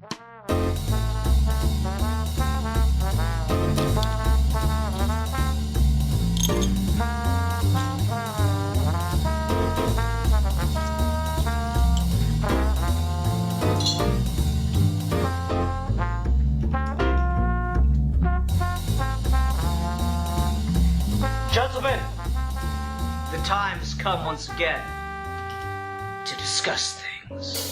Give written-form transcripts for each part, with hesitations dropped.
Gentlemen, the time has come once again to discuss things.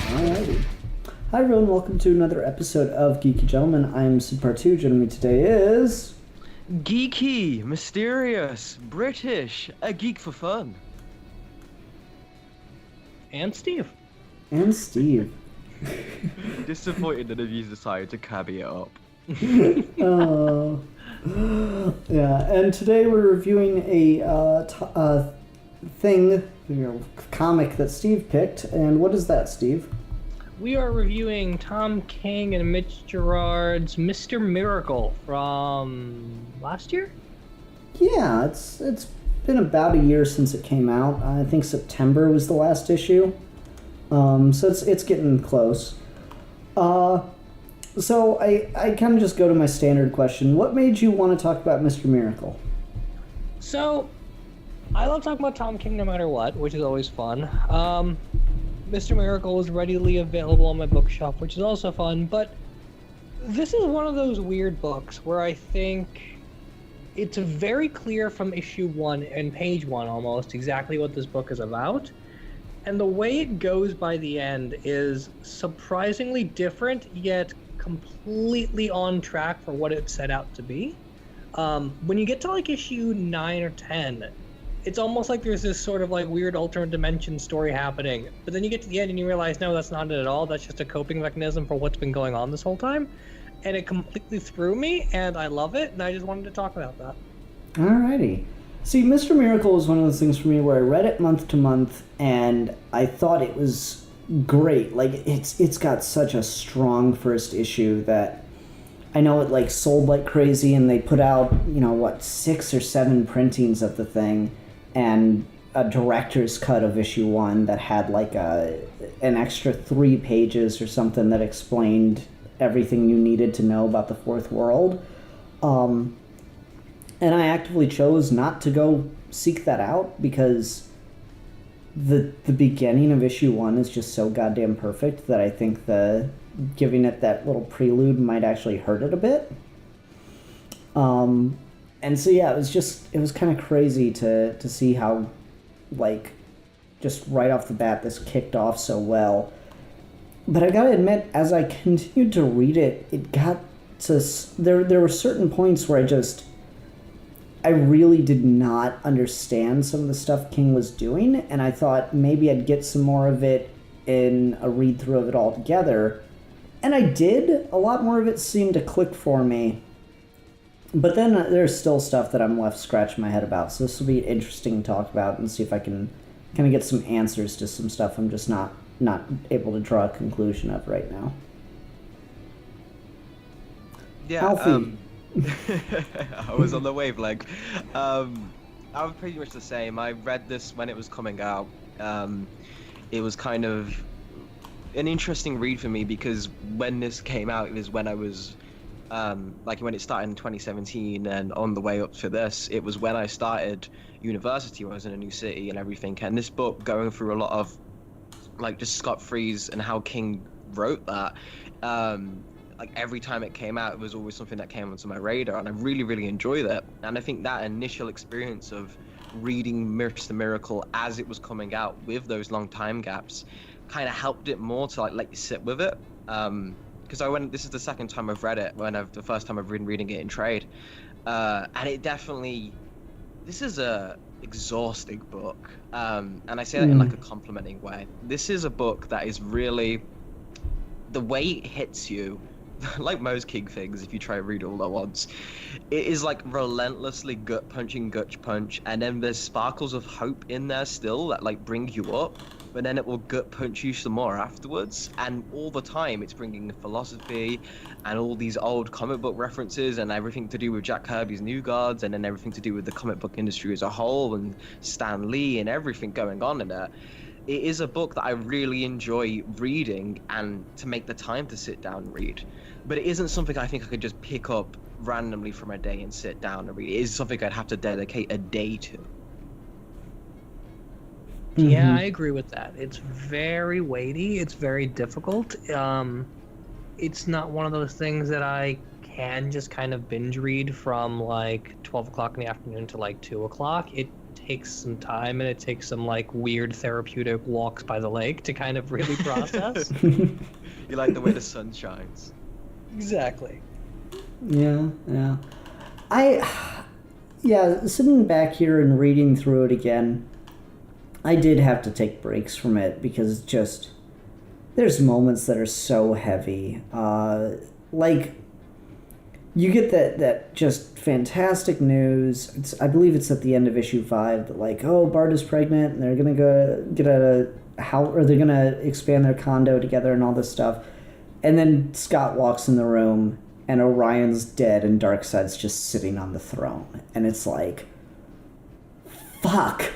Alrighty. Hi everyone, welcome to another episode of Geeky Gentlemen. I'm Sid Part 2. Joining me today is... Geeky, mysterious, British, a geek for fun. And Steve. And Steve. Disappointed that you've decided to cabby it up. Oh. Yeah, and today we're reviewing a comic that Steve picked. And what is that, Steve? We are reviewing Tom King and Mitch Gerard's Mr. Miracle from last year? Yeah, it's been about a year since it came out. I think September was the last issue. So it's getting close. So I kind of just go to my standard question. What made you want to talk about Mr. Miracle? So, I love talking about Tom King no matter what, which is always fun. Mr. Miracle is readily available on my bookshelf, which is also fun, but this is one of those weird books where I think it's very clear from issue 1 and page 1 almost exactly what this book is about. And the way it goes by the end is surprisingly different, yet completely on track for what it set out to be. When you get to like issue 9 or 10, it's almost like there's this sort of like weird alternate dimension story happening. But then you get to the end and you realize, no, that's not it at all. That's just a coping mechanism for what's been going on this whole time. And it completely threw me, and I love it, and I just wanted to talk about that. Alrighty. See, Mr. Miracle is one of those things for me where I read it month to month, and I thought it was great. Like, it's got such a strong first issue that I know it, like, sold like crazy, and they put out, 6 or 7 printings of the thing, and a director's cut of issue 1 that had, like, an extra 3 pages or something that explained everything you needed to know about the Fourth World. And I actively chose not to go seek that out because the beginning of issue 1 is just so goddamn perfect that I think giving it that little prelude might actually hurt it a bit. And so yeah, it was kind of crazy to see how, like, just right off the bat this kicked off so well. But I gotta admit, as I continued to read it, it got to there were certain points where I really did not understand some of the stuff King was doing, and I thought maybe I'd get some more of it in a read-through of it all together. And I did. A lot more of it seemed to click for me. But then there's still stuff that I'm left scratching my head about, so this will be interesting to talk about and see if I can kind of get some answers to some stuff I'm just not able to draw a conclusion of right now. Yeah, Alfie. I was on the wavelength. I was pretty much the same. I read this when it was coming out. It was kind of an interesting read for me because when this came out, it was when I was, like when it started in 2017 and on the way up to this, it was when I started university. I was in a new city and everything. And this book going through a lot of, like, just Scott Freeze and how King wrote that, like every time it came out, it was always something that came onto my radar, and I really, really enjoyed it. And I think that initial experience of reading Mr. Miracle as it was coming out with those long time gaps kind of helped it more to like let you sit with it. Because this is the second time I've read it, the first time I've been reading it in trade, and it definitely, this is a exhausting book, and I say that in like a complimenting way. This is a book that is really, the way it hits you like most King things, if you try to read it all at once, it is like relentlessly gut punch, and then there's sparkles of hope in there still that like bring you up, but then it will gut punch you some more afterwards. And all the time, it's bringing philosophy and all these old comic book references and everything to do with Jack Kirby's New Gods, and then everything to do with the comic book industry as a whole, and Stan Lee and everything going on in there. It is a book that I really enjoy reading, and to make the time to sit down and read. But it isn't something I think I could just pick up randomly from a day and sit down and read. It is something I'd have to dedicate a day to. Yeah, I agree with that. It's very weighty. It's very difficult. It's not one of those things that I can just kind of binge read from like 12 o'clock in the afternoon to like 2 o'clock. It takes some time, and it takes some like weird therapeutic walks by the lake to kind of really process. You like the way the sun shines. Exactly. Yeah. Sitting back here and reading through it again, I did have to take breaks from it because just there's moments that are so heavy. Like you get that just fantastic news. I believe it's at the end of issue 5 that like, oh, Bart is pregnant and they're gonna go get a house, or they're gonna expand their condo together and all this stuff. And then Scott walks in the room and Orion's dead and Darkseid's just sitting on the throne. And it's like, fuck.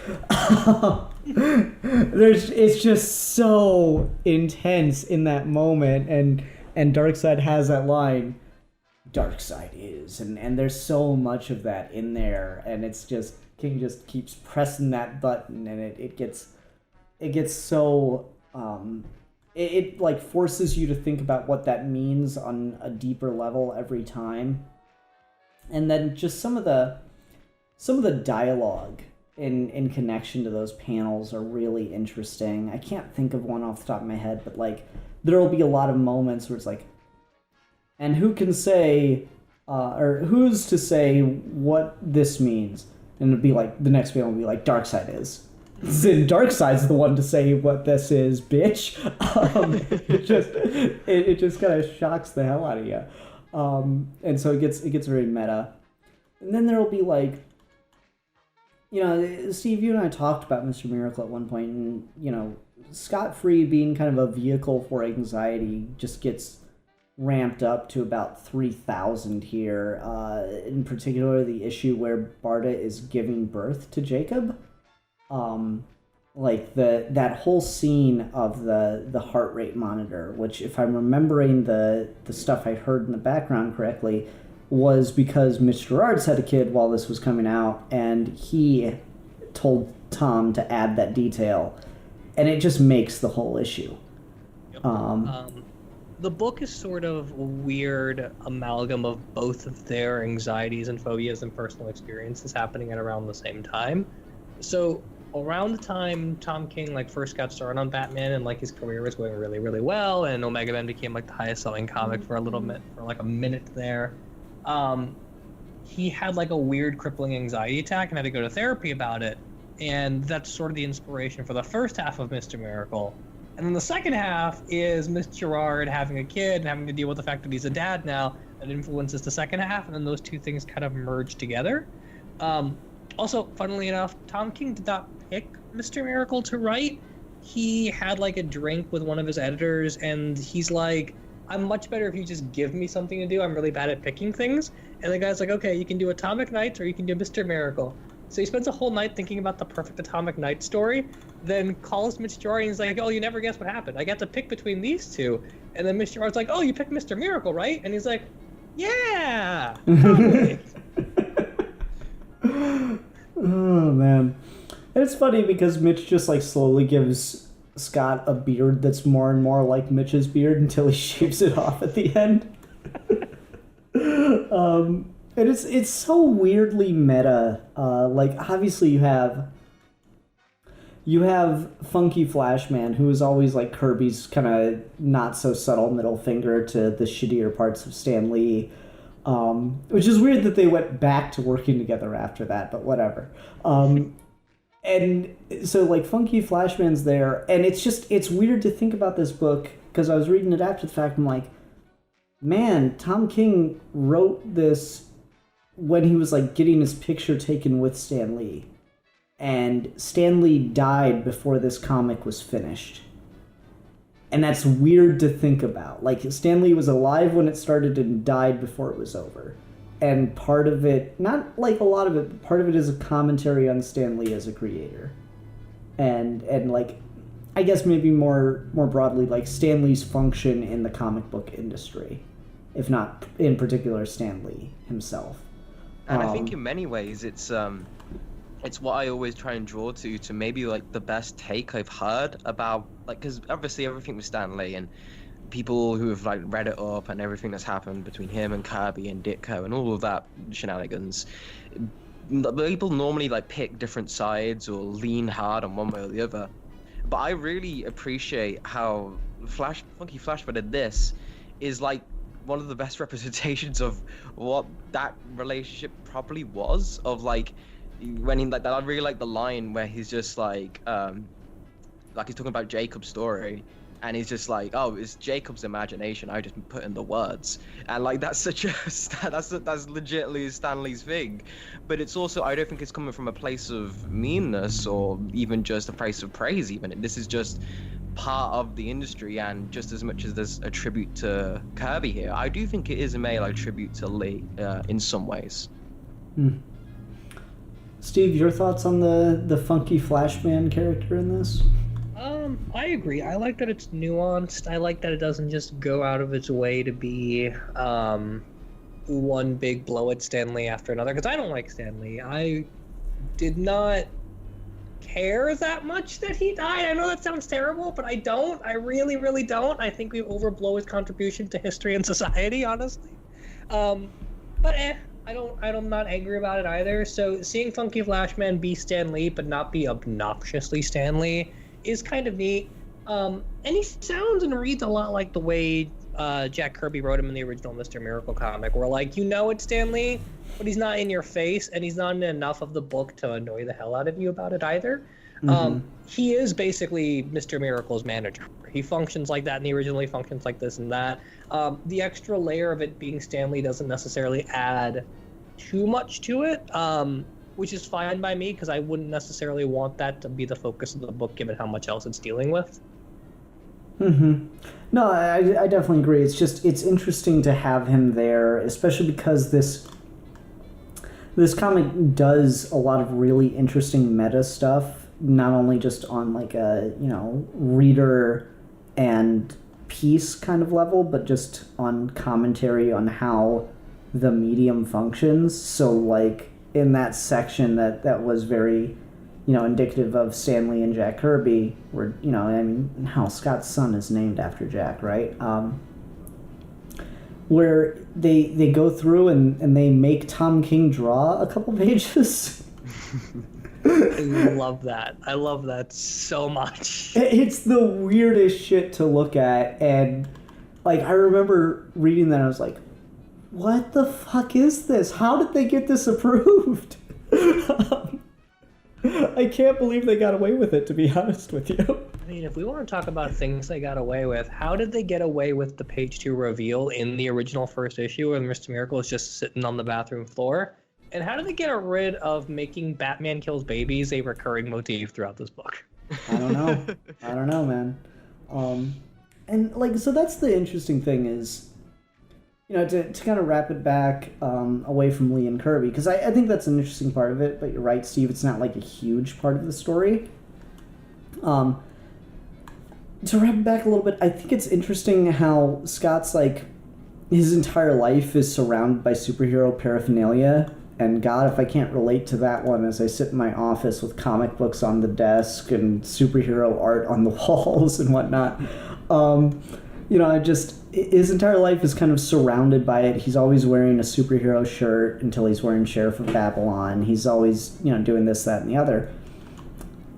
It's just so intense in that moment, and Darkseid has that line, Darkseid is, and there's so much of that in there, and it's just King just keeps pressing that button, and it gets so it like forces you to think about what that means on a deeper level every time. And then just some of the dialogue in connection to those panels are really interesting. I can't think of one off the top of my head, but like there'll be a lot of moments where it's like, and who can say, or who's to say what this means? And it'll be like, the next panel will be like, Darkseid is. Then Darkseid's the one to say what this is, bitch. It just kind of shocks the hell out of you. And so it gets very meta. And then there'll be like, Steve, you and I talked about Mr. Miracle at one point, and, Scott Free being kind of a vehicle for anxiety just gets ramped up to about 3,000 here. In particular, the issue where Barda is giving birth to Jacob. Like that whole scene of the heart rate monitor, which, if I'm remembering the stuff I heard in the background correctly, was because Mitch Gerards had a kid while this was coming out, and he told Tom to add that detail, and it just makes the whole issue. Yep. The book is sort of a weird amalgam of both of their anxieties and phobias and personal experiences happening at around the same time. So around the time Tom King first got started on Batman, and his career was going really, really well, and Omega Man became the highest selling comic for a little bit, for a minute there. He had a weird crippling anxiety attack and had to go to therapy about it, and that's sort of the inspiration for the first half of Mr. Miracle. And then the second half is Miss Gerard having a kid and having to deal with the fact that he's a dad now. That influences the second half, and then those two things kind of merge together. Also, funnily enough, Tom King did not pick Mr. Miracle to write. He had a drink with one of his editors, and he's like, I'm much better if you just give me something to do. I'm really bad at picking things. And the guy's like, okay, you can do Atomic Knights or you can do Mr. Miracle. So he spends a whole night thinking about the perfect Atomic Knight story, then calls Mitch Gerard and he's like, oh, you never guess what happened. I got to pick between these two. And then Mitch Gerard's like, oh, you picked Mr. Miracle, right? And he's like, yeah, probably. Oh, man. And it's funny because Mitch just slowly gives Scott a beard that's more and more like Mitch's beard until he shaves it off at the end. And it's so weirdly meta. Obviously you have Funky Flashman, who is always Kirby's kind of not so subtle middle finger to the shittier parts of Stan Lee. Which is weird that they went back to working together after that, but whatever. And so Funky Flashman's there, and it's weird to think about this book, because I was reading it after the fact, I'm like, man, Tom King wrote this when he was like getting his picture taken with Stan Lee. And Stan Lee died before this comic was finished. And that's weird to think about. Like, Stan Lee was alive when it started and died before it was over. And part of it, not like a lot of it, but part of it is a commentary on Stan Lee as a creator. And like, I guess maybe more broadly, like Stan Lee's function in the comic book industry. If not, in particular, Stan Lee himself. And I think in many ways it's what I always try and draw to maybe like the best take I've heard about, like, because obviously everything with Stan Lee and people who have like read it up and everything that's happened between him and Kirby and Ditko and all of that shenanigans, people normally like pick different sides or lean hard on one way or the other. But I really appreciate how Funky Flashman in this is like one of the best representations of what that relationship probably was, of like when he like that. I really like the line where he's just like he's talking about Jacob's story and he's just like, oh, it's Jacob's imagination, I just put in the words. And like that's such a that's legitimately Stan Lee's thing. But it's also, I don't think it's coming from a place of meanness or even just a place of praise. Even this is just part of the industry, and just as much as there's a tribute to Kirby here, I do think it is a like tribute to Lee in some ways. Steve, your thoughts on the Funky Flashman character in this? I agree. I like that it's nuanced. I like that it doesn't just go out of its way to be one big blow at Stan Lee after another, because I don't like Stan Lee. I did not care that much that he died. I know that sounds terrible, but I don't. I really, really don't. I think we overblow his contribution to history and society, honestly. I'm not angry about it either. So seeing Funky Flashman be Stan Lee but not be obnoxiously Stan Lee is kind of neat. And he sounds and reads a lot like the way Jack Kirby wrote him in the original Mr. Miracle comic, where like, you know it's Stan Lee, but he's not in your face, and he's not in enough of the book to annoy the hell out of you about it either. He is basically Mr. Miracle's manager. He functions like that, and he originally functions like this and that. The extra layer of it being Stan Lee doesn't necessarily add too much to it, which is fine by me, because I wouldn't necessarily want that to be the focus of the book, given how much else it's dealing with. No, I definitely agree. It's just, it's interesting to have him there, especially because this comic does a lot of really interesting meta stuff, not only just on like a, reader and piece kind of level, but just on commentary on how the medium functions. So like in that section that was very, indicative of Stan Lee and Jack Kirby, where, how Scott's son is named after Jack, right? Where they go through and they make Tom King draw a couple pages. I love that. I love that so much. It's the weirdest shit to look at, and like I remember reading that and I was like, what the fuck is this? How did they get this approved? I can't believe they got away with it, to be honest with you. I mean, if we want to talk about things they got away with, how did they get away with the page 2 reveal in the original first issue where Mr. Miracle is just sitting on the bathroom floor? And how did they get rid of making Batman kills babies a recurring motif throughout this book? I don't know, man. And like, so that's the interesting thing is, to kind of wrap it back away from Lee and Kirby, because I think that's an interesting part of it, but you're right, Steve, it's not like a huge part of the story. To wrap it back a little bit, I think it's interesting how Scott's like, his entire life is surrounded by superhero paraphernalia, and God, if I can't relate to that one as I sit in my office with comic books on the desk and superhero art on the walls and whatnot. His entire life is kind of surrounded by it. He's always wearing a superhero shirt until he's wearing Sheriff of Babylon. He's always, doing this, that, and the other.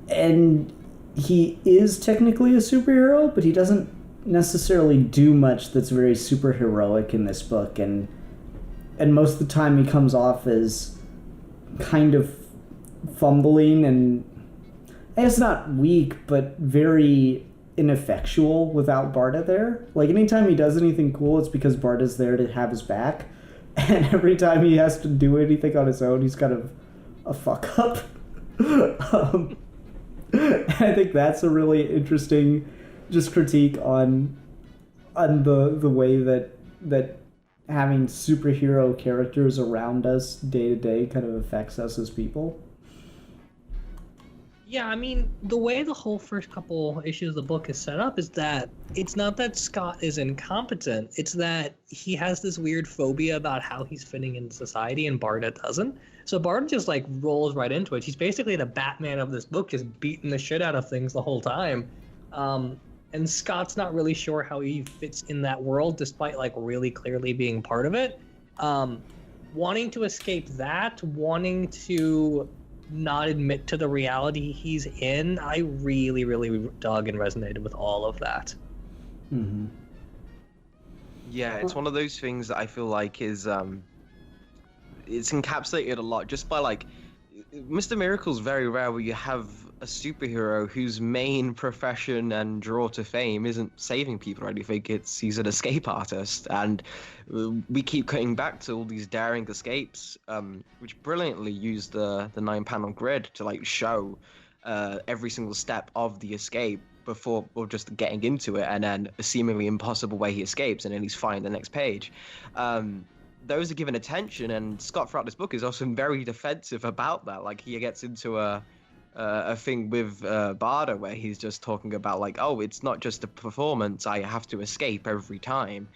And he is technically a superhero, but he doesn't necessarily do much that's very superheroic in this book. And most of the time he comes off as kind of fumbling and, it's not weak, but very ineffectual without Barda there. Like, anytime he does anything cool, it's because Barda's there to have his back. And every time he has to do anything on his own, he's kind of a fuck up. I think that's a really interesting just critique on the way that having superhero characters around us day to day kind of affects us as people. Yeah, I mean, the way the whole first couple issues of the book is set up is that it's not that Scott is incompetent, it's that he has this weird phobia about how he's fitting in society and Barda doesn't. So Barda just like rolls right into it. He's basically the Batman of this book, just beating the shit out of things the whole time. And Scott's not really sure how he fits in that world, despite like really clearly being part of it. Wanting to escape that, wanting to not admit to the reality he's in, I really, really dug and resonated with all of that. Mm-hmm. Yeah, it's one of those things that I feel like is it's encapsulated a lot just by like Mr. Miracle's very rare where you have a superhero whose main profession and draw to fame isn't saving people or anything. He's an escape artist, and we keep cutting back to all these daring escapes, which brilliantly use the 9-panel grid to like show every single step of the escape before or just getting into it, and then a seemingly impossible way he escapes, and then he's fine the next page. Those are given attention, and Scott throughout this book is also very defensive about that. Like, he gets into a thing with Barda where he's just talking about like, oh, it's not just a performance, I have to escape every time.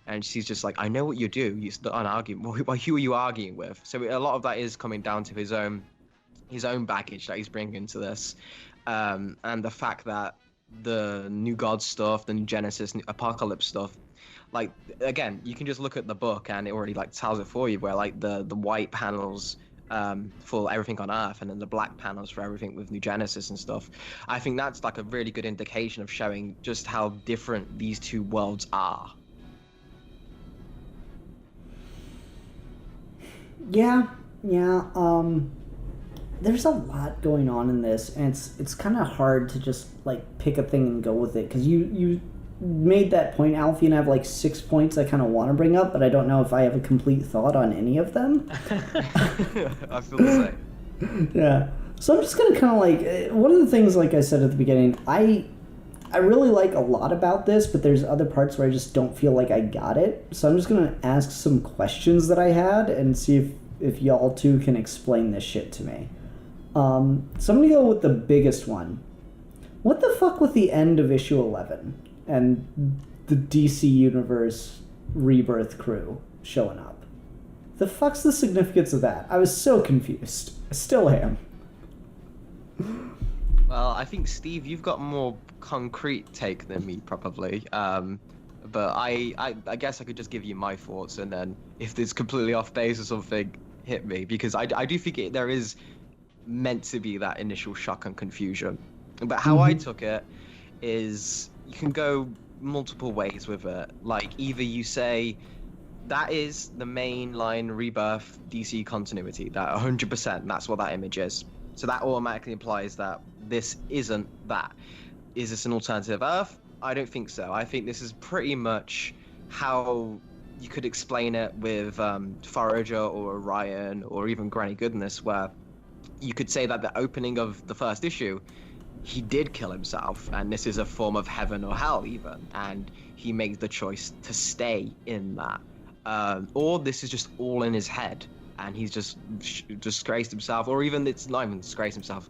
And she's just like, I know what you do, you start an argument. Who are you arguing with? So a lot of that is coming down to his own baggage that he's bringing into this, and the fact that the New God stuff, the New Genesis, New Apocalypse stuff, like, again, you can just look at the book and it already like tells it for you, where like the white panels for everything on Earth, and then the black panels for everything with New Genesis and stuff. I think that's like a really good indication of showing just how different these two worlds are. Yeah. There's a lot going on in this, and it's kind of hard to just like pick a thing and go with it, because you made that point, Alfie, and I have like 6 points I kind of want to bring up, but I don't know if I have a complete thought on any of them. I feel the same. Yeah. So I'm just going to kind of like, one of the things, like I said at the beginning, I really like a lot about this, but there's other parts where I just don't feel like I got it. So I'm just going to ask some questions that I had and see if y'all two can explain this shit to me. So I'm going to go with the biggest one. What the fuck with the end of issue 11? And the DC Universe Rebirth crew showing up. The fuck's the significance of that? I was so confused. I still am. Well, I think, Steve, you've got more concrete take than me, probably. But I guess I could just give you my thoughts, and then if it's completely off base or something, hit me. Because I do think there is meant to be that initial shock and confusion. But how I took it is, you can go multiple ways with it. Like, either you say that is the mainline Rebirth DC continuity, that 100%, that's what that image is. So that automatically implies that this isn't that. Is this an alternative Earth? I don't think so. I think this is pretty much how you could explain it with Forager or Orion or even Granny Goodness, where you could say that the opening of the first issue, he did kill himself, and this is a form of heaven or hell even, and he makes the choice to stay in that. Or this is just all in his head, and he's just disgraced himself, or even it's not even disgraced himself.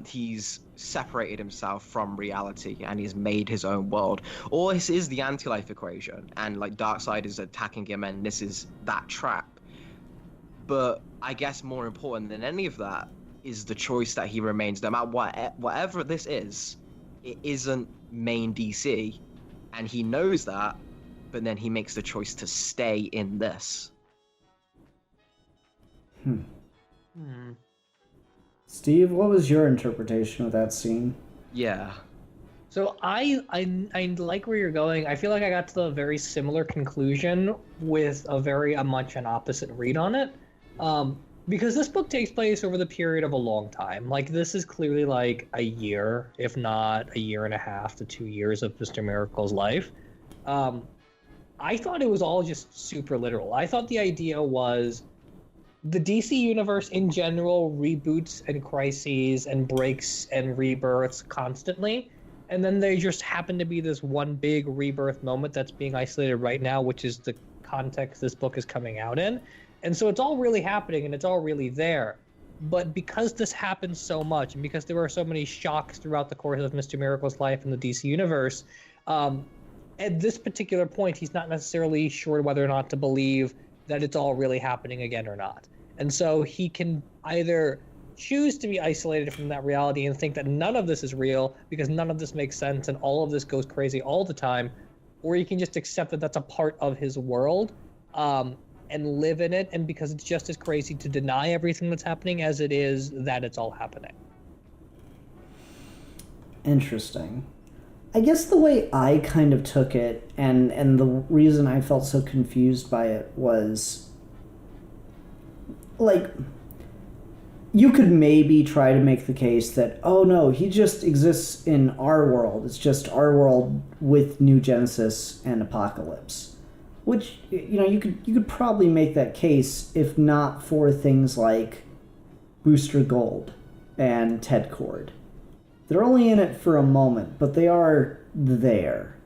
He's separated himself from reality, and he's made his own world. Or this is the anti-life equation, and like Darkseid is attacking him, and this is that trap. But I guess more important than any of that is the choice that he remains, no matter whatever this is, it isn't main DC, and he knows that, but then he makes the choice to stay in this. Steve, what was your interpretation of that scene? Yeah. So I like where you're going. I feel like I got to a very similar conclusion with a much an opposite read on it. because this book takes place over the period of a long time. Like, this is clearly like a year, if not a year and a half to 2 years of Mr. Miracle's life. I thought it was all just super literal. I thought the idea was the DC universe in general reboots and crises and breaks and rebirths constantly. And then there just happened to be this one big rebirth moment that's being isolated right now, which is the context this book is coming out in. And so it's all really happening and it's all really there. But because this happens so much and because there are so many shocks throughout the course of Mr. Miracle's life in the DC universe, at this particular point, he's not necessarily sure whether or not to believe that it's all really happening again or not. And so he can either choose to be isolated from that reality and think that none of this is real because none of this makes sense and all of this goes crazy all the time, or he can just accept that that's a part of his world and live in it, and because it's just as crazy to deny everything that's happening as it is that it's all happening. Interesting. I guess the way I kind of took it, and the reason I felt so confused by it was, like, you could maybe try to make the case that, oh no, he just exists in our world. It's just our world with New Genesis and Apocalypse. Which, you could probably make that case if not for things like Booster Gold and Ted Cord. They're only in it for a moment, but they are there.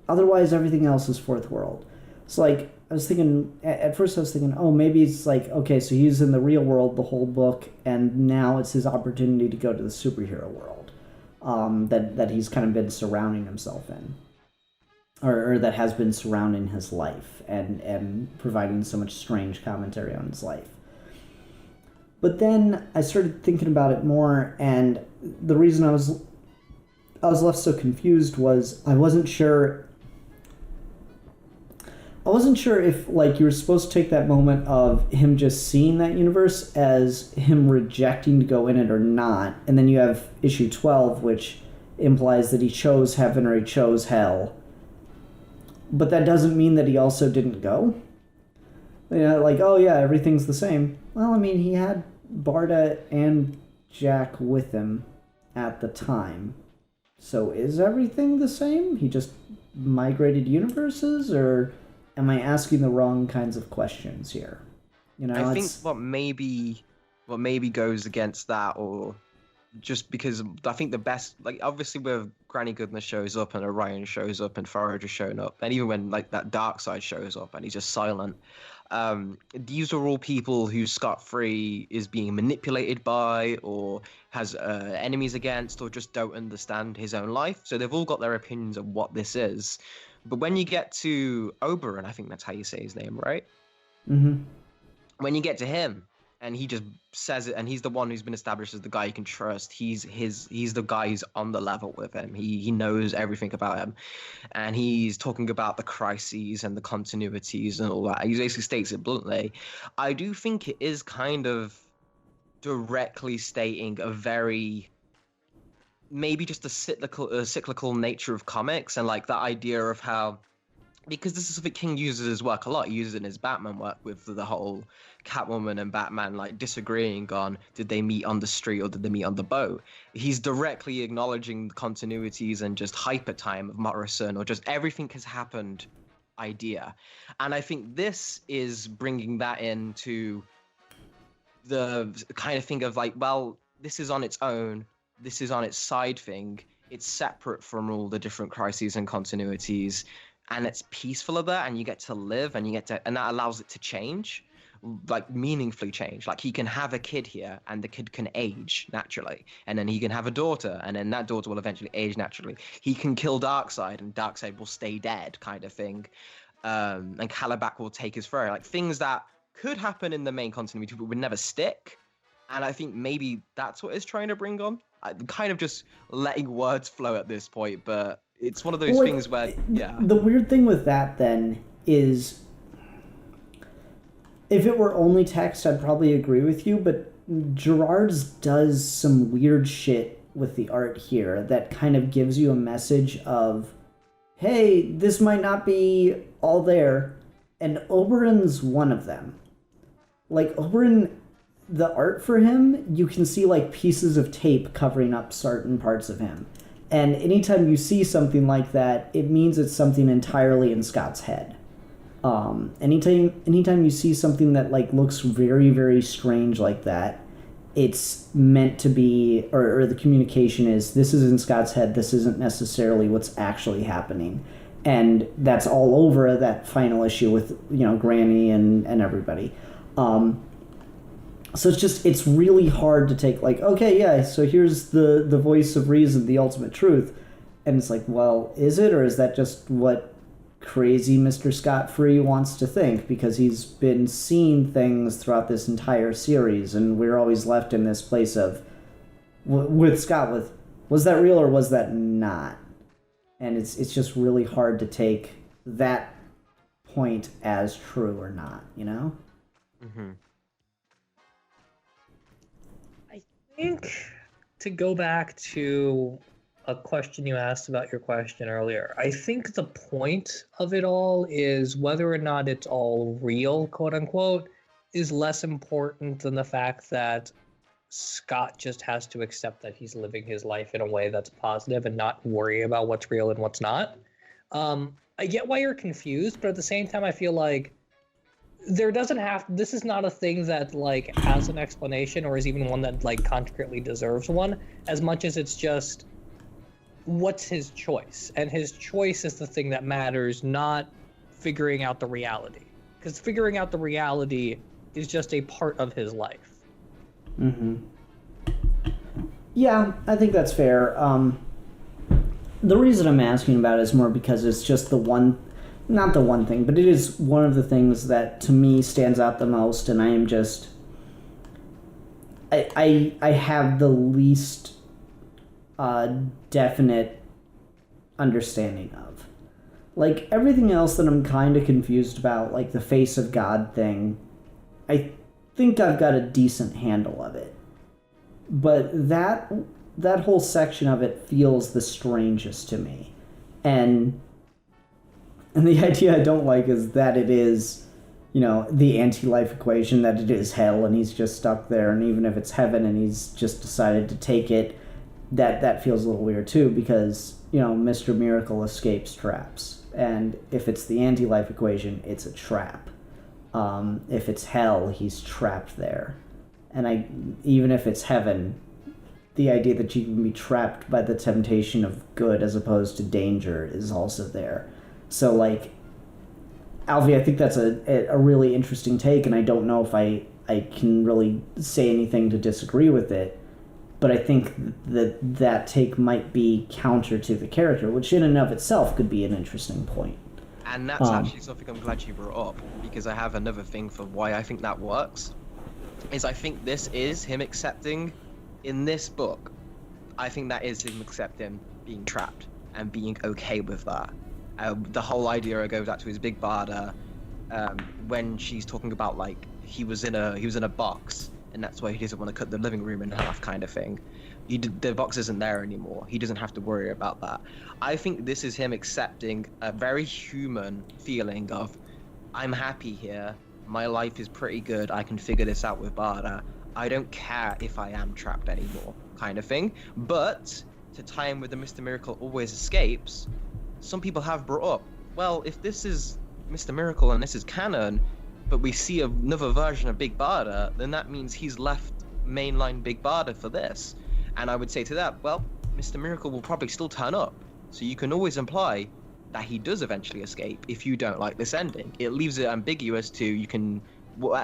Otherwise, everything else is Fourth World. It's like, I was thinking, at first I was thinking, oh, maybe it's like, okay, so he's in the real world the whole book, and now it's his opportunity to go to the superhero world that he's kind of been surrounding himself in. Or that has been surrounding his life and providing so much strange commentary on his life. But then I started thinking about it more, and the reason I was left so confused was I wasn't sure if, like, you were supposed to take that moment of him just seeing that universe as him rejecting to go in it or not, and then you have issue 12, which implies that he chose heaven or he chose hell. But that doesn't mean that he also didn't go. Like, oh yeah, everything's the same. Well, I mean, he had Barda and Jack with him at the time. So is everything the same? He just migrated universes, or am I asking the wrong kinds of questions here? I think what maybe goes against that, or just because I think the best, like, obviously where Granny Goodness shows up and Orion shows up and Forager's showing up, and even when, like, that Dark Side shows up and he's just silent, these are all people who scot-free is being manipulated by, or has enemies against, or just don't understand his own life. So they've all got their opinions of what this is. But when you get to Oberon, I think that's how you say his name, right? Mm-hmm. When you get to him, and he just says it, and he's the one who's been established as the guy you can trust. He's the guy who's on the level with him. He knows everything about him, and he's talking about the crises and the continuities and all that. He basically states it bluntly. I do think it is kind of directly stating a very, maybe just a cyclical nature of comics, and like that idea of how, because this is something King uses in his work a lot. He uses it in his Batman work with the whole Catwoman and Batman like disagreeing on, did they meet on the street or did they meet on the boat? He's directly acknowledging the continuities and just hyper time of Morrison, or just everything has happened idea. And I think this is bringing that into the kind of thing of like, well, this is on its own. This is on its side thing. It's separate from all the different crises and continuities. And it's peaceful of that, and you get to live, and that allows it to change, like meaningfully change. Like, he can have a kid here, and the kid can age naturally, and then he can have a daughter, and then that daughter will eventually age naturally. He can kill Darkseid, and Darkseid will stay dead, kind of thing. And Calabac will take his throne. Like, things that could happen in the main continuity, but would never stick. And I think maybe that's what it's trying to bring on. I'm kind of just letting words flow at this point, but it's one of those things where, yeah. The weird thing with that, then, is if it were only text, I'd probably agree with you, but Gerard's does some weird shit with the art here that kind of gives you a message of, hey, this might not be all there, and Oberon's one of them. Like, Oberon, the art for him, you can see like pieces of tape covering up certain parts of him. And anytime you see something like that, it means it's something entirely in Scott's head. Anytime you see something that like looks very, very strange like that, it's meant to be, or the communication is, this is in Scott's head, this isn't necessarily what's actually happening. And that's all over that final issue with, Granny and everybody. So it's really hard to take, like, okay, yeah, so here's the voice of reason, the ultimate truth. And it's like, well, is it, or is that just what crazy Mr. Scott Free wants to think? Because he's been seeing things throughout this entire series, and we're always left in this place of, with Scott, was that real or was that not? And it's just really hard to take that point as true or not, Mm-hmm. I think, to go back to a question you asked about your question earlier, I think the point of it all is whether or not it's all real, quote unquote, is less important than the fact that Scott just has to accept that he's living his life in a way that's positive and not worry about what's real and what's not. I get why you're confused, but at the same time, I feel like this is not a thing that like has an explanation or is even one that like concretely deserves one, as much as it's just what's his choice. And his choice is the thing that matters, not figuring out the reality. Because figuring out the reality is just a part of his life. Mm-hmm. Yeah, I think that's fair. The reason I'm asking about it is more because it's just not the one thing, but it is one of the things that to me stands out the most, and I am just... I have the least definite understanding of. Like, everything else that I'm kind of confused about, like the face of God thing, I think I've got a decent handle of it. But that whole section of it feels the strangest to me. And the idea I don't like is that it is, the anti-life equation, that it is hell and he's just stuck there, and even if it's heaven and he's just decided to take it, that feels a little weird too, because, Mr. Miracle escapes traps. And if it's the anti-life equation, it's a trap. If it's hell, he's trapped there. And even if it's heaven, the idea that you can be trapped by the temptation of good as opposed to danger is also there. So, like, Alfie, I think that's a really interesting take, and I don't know if I can really say anything to disagree with it, but I think that take might be counter to the character, which in and of itself could be an interesting point. And that's actually something I'm glad you brought up, because I have another thing for why I think that works. Is I think this is him accepting, in this book, I think that is him accepting being trapped and being okay with that. The whole idea goes back to his big barda, when she's talking about like he was in a box, and that's why he doesn't want to cut the living room in half, kind of thing. The box isn't there anymore. He doesn't have to worry about that. I think this is him accepting a very human feeling of, I'm happy here. My life is pretty good. I can figure this out with Barda. I don't care if I am trapped anymore, kind of thing. But to tie in with the Mr. Miracle always escapes, some people have brought up, well, if this is Mr. Miracle and this is canon, but we see another version of Big Barda, then that means he's left mainline Big Barda for this. And I would say to that, well, Mr. Miracle will probably still turn up. So you can always imply that he does eventually escape if you don't like this ending. It leaves it ambiguous to, you can,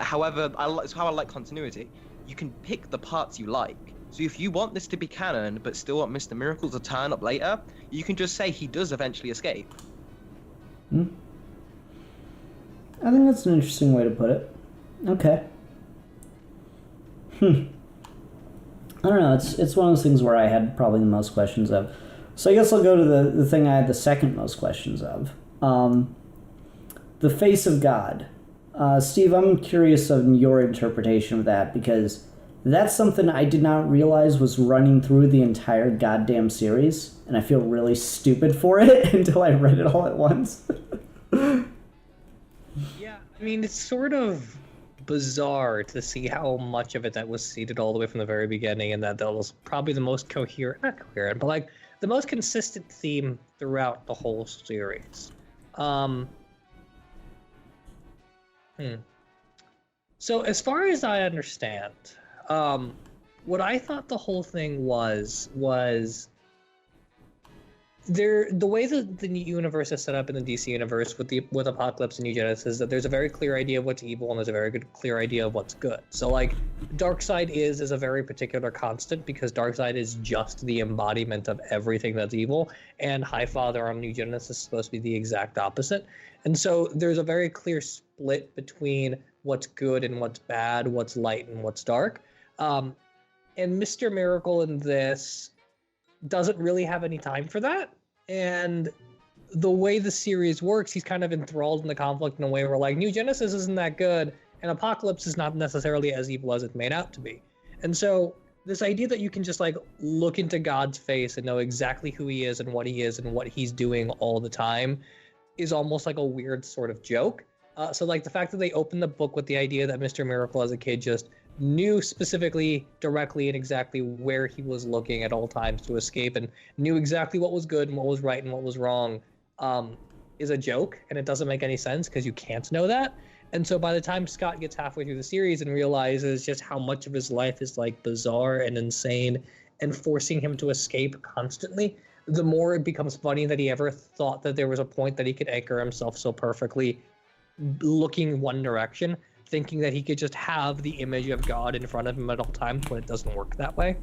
however, it's how I like continuity. You can pick the parts you like. So if you want this to be canon, but still want Mr. Miracle to turn up later, you can just say he does eventually escape. I think that's an interesting way to put it. Okay. I don't know, it's one of those things where I had probably the most questions of. So I guess I'll go to the thing I had the second most questions of. The face of God. Steve, I'm curious of your interpretation of that, because that's something I did not realize was running through the entire goddamn series, and I feel really stupid for it until I read it all at once. Yeah, I mean, it's sort of bizarre to see how much of it that was seeded all the way from the very beginning, and that was probably the most not coherent, but like the most consistent theme throughout the whole series. So as far as I understand, what I thought the whole thing was the way that the universe is set up in the DC universe with Apocalypse and New Genesis is that there's a very clear idea of what's evil and there's a very clear idea of what's good. So like Darkseid is a very particular constant because Darkseid is just the embodiment of everything that's evil, and Highfather on New Genesis is supposed to be the exact opposite. And so there's a very clear split between what's good and what's bad, what's light and what's dark. And Mr. Miracle in this doesn't really have any time for that. And the way the series works, he's kind of enthralled in the conflict in a way where like New Genesis isn't that good and Apocalypse is not necessarily as evil as it's made out to be. And so this idea that you can just like look into God's face and know exactly who he is and what he's doing all the time is almost like a weird sort of joke. So like the fact that they opened the book with the idea that Mr. Miracle as a kid just knew specifically, directly, and exactly where he was looking at all times to escape and knew exactly what was good and what was right and what was wrong is a joke, and it doesn't make any sense because you can't know that. And so by the time Scott gets halfway through the series and realizes just how much of his life is like bizarre and insane and forcing him to escape constantly, the more it becomes funny that he ever thought that there was a point that he could anchor himself so perfectly looking one direction, thinking that he could just have the image of God in front of him at all times when it doesn't work that way.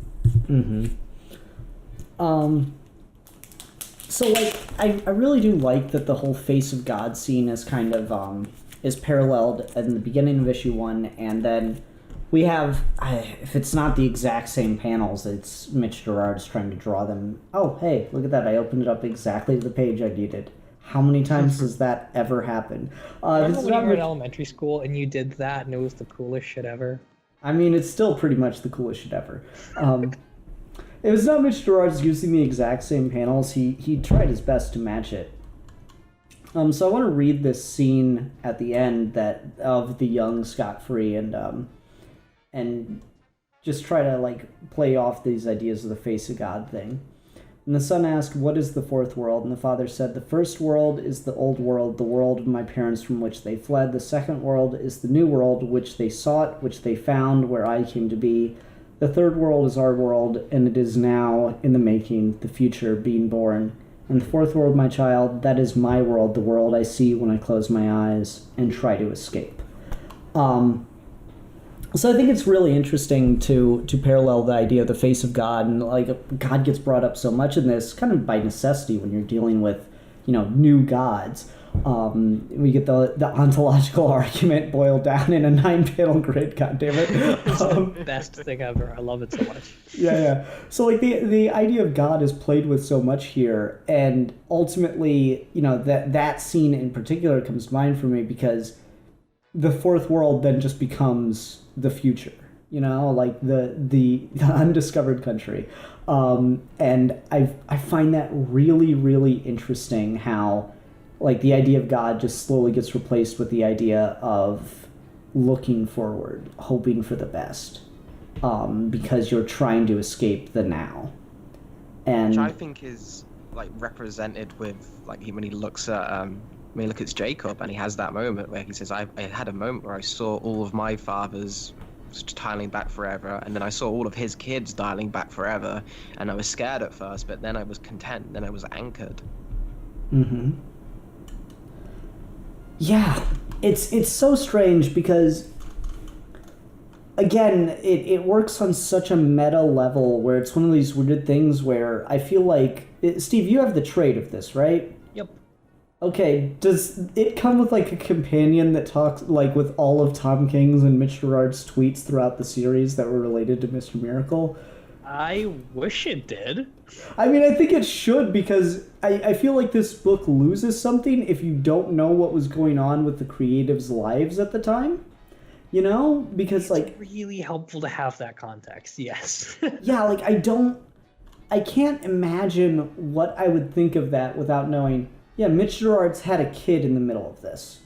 So like I really do like that the whole face of God scene is kind of is paralleled in the beginning of issue 1, and then we have if it's not the exact same panels, it's Mitch Gerard's trying to draw them. Oh hey, look at that, I opened it up exactly to the page I needed. How many times does that ever happen? Remember when you were in elementary school and you did that and it was the coolest shit ever? I mean, it's still pretty much the coolest shit ever. It was not Mitch Gerard's using the exact same panels. He tried his best to match it. So I want to read this scene at the end of the young Scott-Free and just try to like play off these ideas of the face of God thing. And the son asked, "What is the fourth world?" And the father said, "The first world is the old world, the world of my parents from which they fled. The second world is the new world, which they sought, which they found, where I came to be. The third world is our world, and it is now in the making, the future being born. And the fourth world, my child, that is my world, the world I see when I close my eyes and try to escape." So I think it's really interesting to parallel the idea of the face of God, and like God gets brought up so much in this, kind of by necessity when you're dealing with, new gods. We get the ontological argument boiled down in a 9-panel grid. God damn it! It's the best thing ever. I love it so much. Yeah. So like the idea of God is played with so much here, and ultimately, that scene in particular comes to mind for me because the fourth world then just becomes the future, like the undiscovered country. And I find that really, really interesting how like the idea of God just slowly gets replaced with the idea of looking forward, hoping for the best, because you're trying to escape the now. And which I think is like represented with like when he looks at when he looks at Jacob and he has that moment where he says, I had a moment where I saw all of my fathers dialing back forever, and then I saw all of his kids dialing back forever, and I was scared at first, but then I was content, then I was anchored. Yeah, it's so strange because again, it works on such a meta level where it's one of these weird things where I feel like Steve, you have the trade of this, right? Yep. Okay, does it come with like a companion that talks like with all of Tom King's and Mitch Gerard's tweets throughout the series that were related to Mr. Miracle? I wish it did. I mean, I think it should, because I feel like this book loses something if you don't know what was going on with the creatives' lives at the time. Because it's really helpful to have that context, yes. Yeah, like I can't imagine what I would think of that without knowing, yeah, Mitch Gerard's had a kid in the middle of this.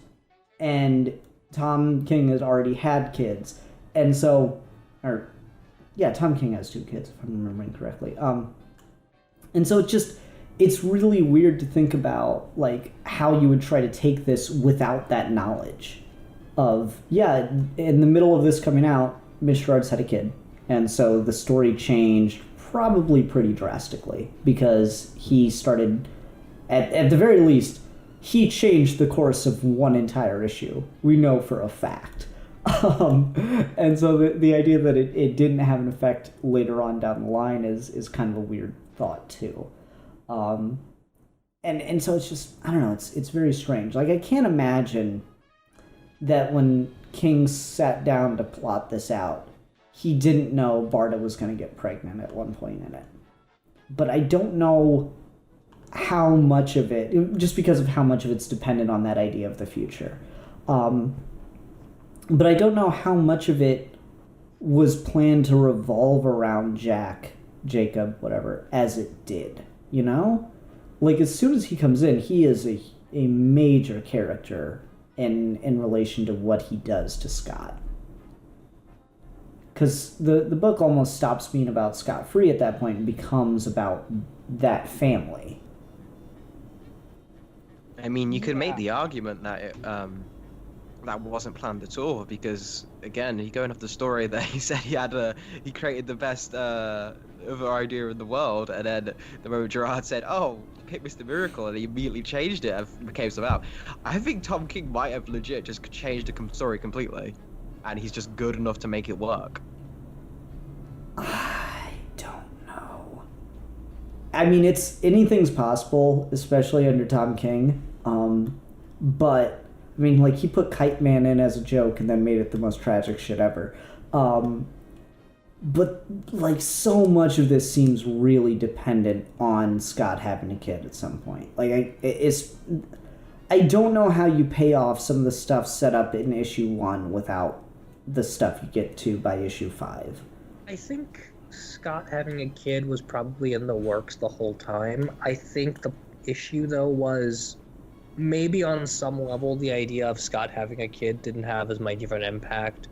And Tom King had already had kids, and so, or yeah, Tom King has 2 kids if I'm remembering correctly. And so it's really weird to think about like how you would try to take this without that knowledge of, yeah, in the middle of this coming out, Miss Gerard's had a kid, and so the story changed probably pretty drastically because he started, at the very least, he changed the course of one entire issue. We know for a fact. And so the idea that it didn't have an effect later on down the line is kind of a weird thought too. And so it's just, I don't know, it's very strange. Like, I can't imagine that when King sat down to plot this out, he didn't know Barda was going to get pregnant at one point in it. But I don't know how much of it, just because of how much of it's dependent on that idea of the future. But I don't know how much of it was planned to revolve around Jacob, whatever, as it did, you know? Like, as soon as he comes in, he is a major character in relation to what he does to Scott. Because the book almost stops being about Scott Free at that point and becomes about that family. I mean, you could make the argument that it, that wasn't planned at all, because again, you going off the story that he said he created the best other idea in the world, and then the moment Gerard said, "Oh, pick Mr. Miracle," and he immediately changed it and became something else. I think Tom King might have legit just changed the story completely, and he's just good enough to make it work. I don't know. I mean, anything's possible, especially under Tom King. But I mean, like, he put Kite Man in as a joke and then made it the most tragic shit ever. But like, so much of this seems really dependent on Scott having a kid at some point. Like, I don't know how you pay off some of the stuff set up in issue 1 without the stuff you get to by issue 5. I think Scott having a kid was probably in the works the whole time. I think the issue, though, was maybe on some level the idea of Scott having a kid didn't have as much of an impact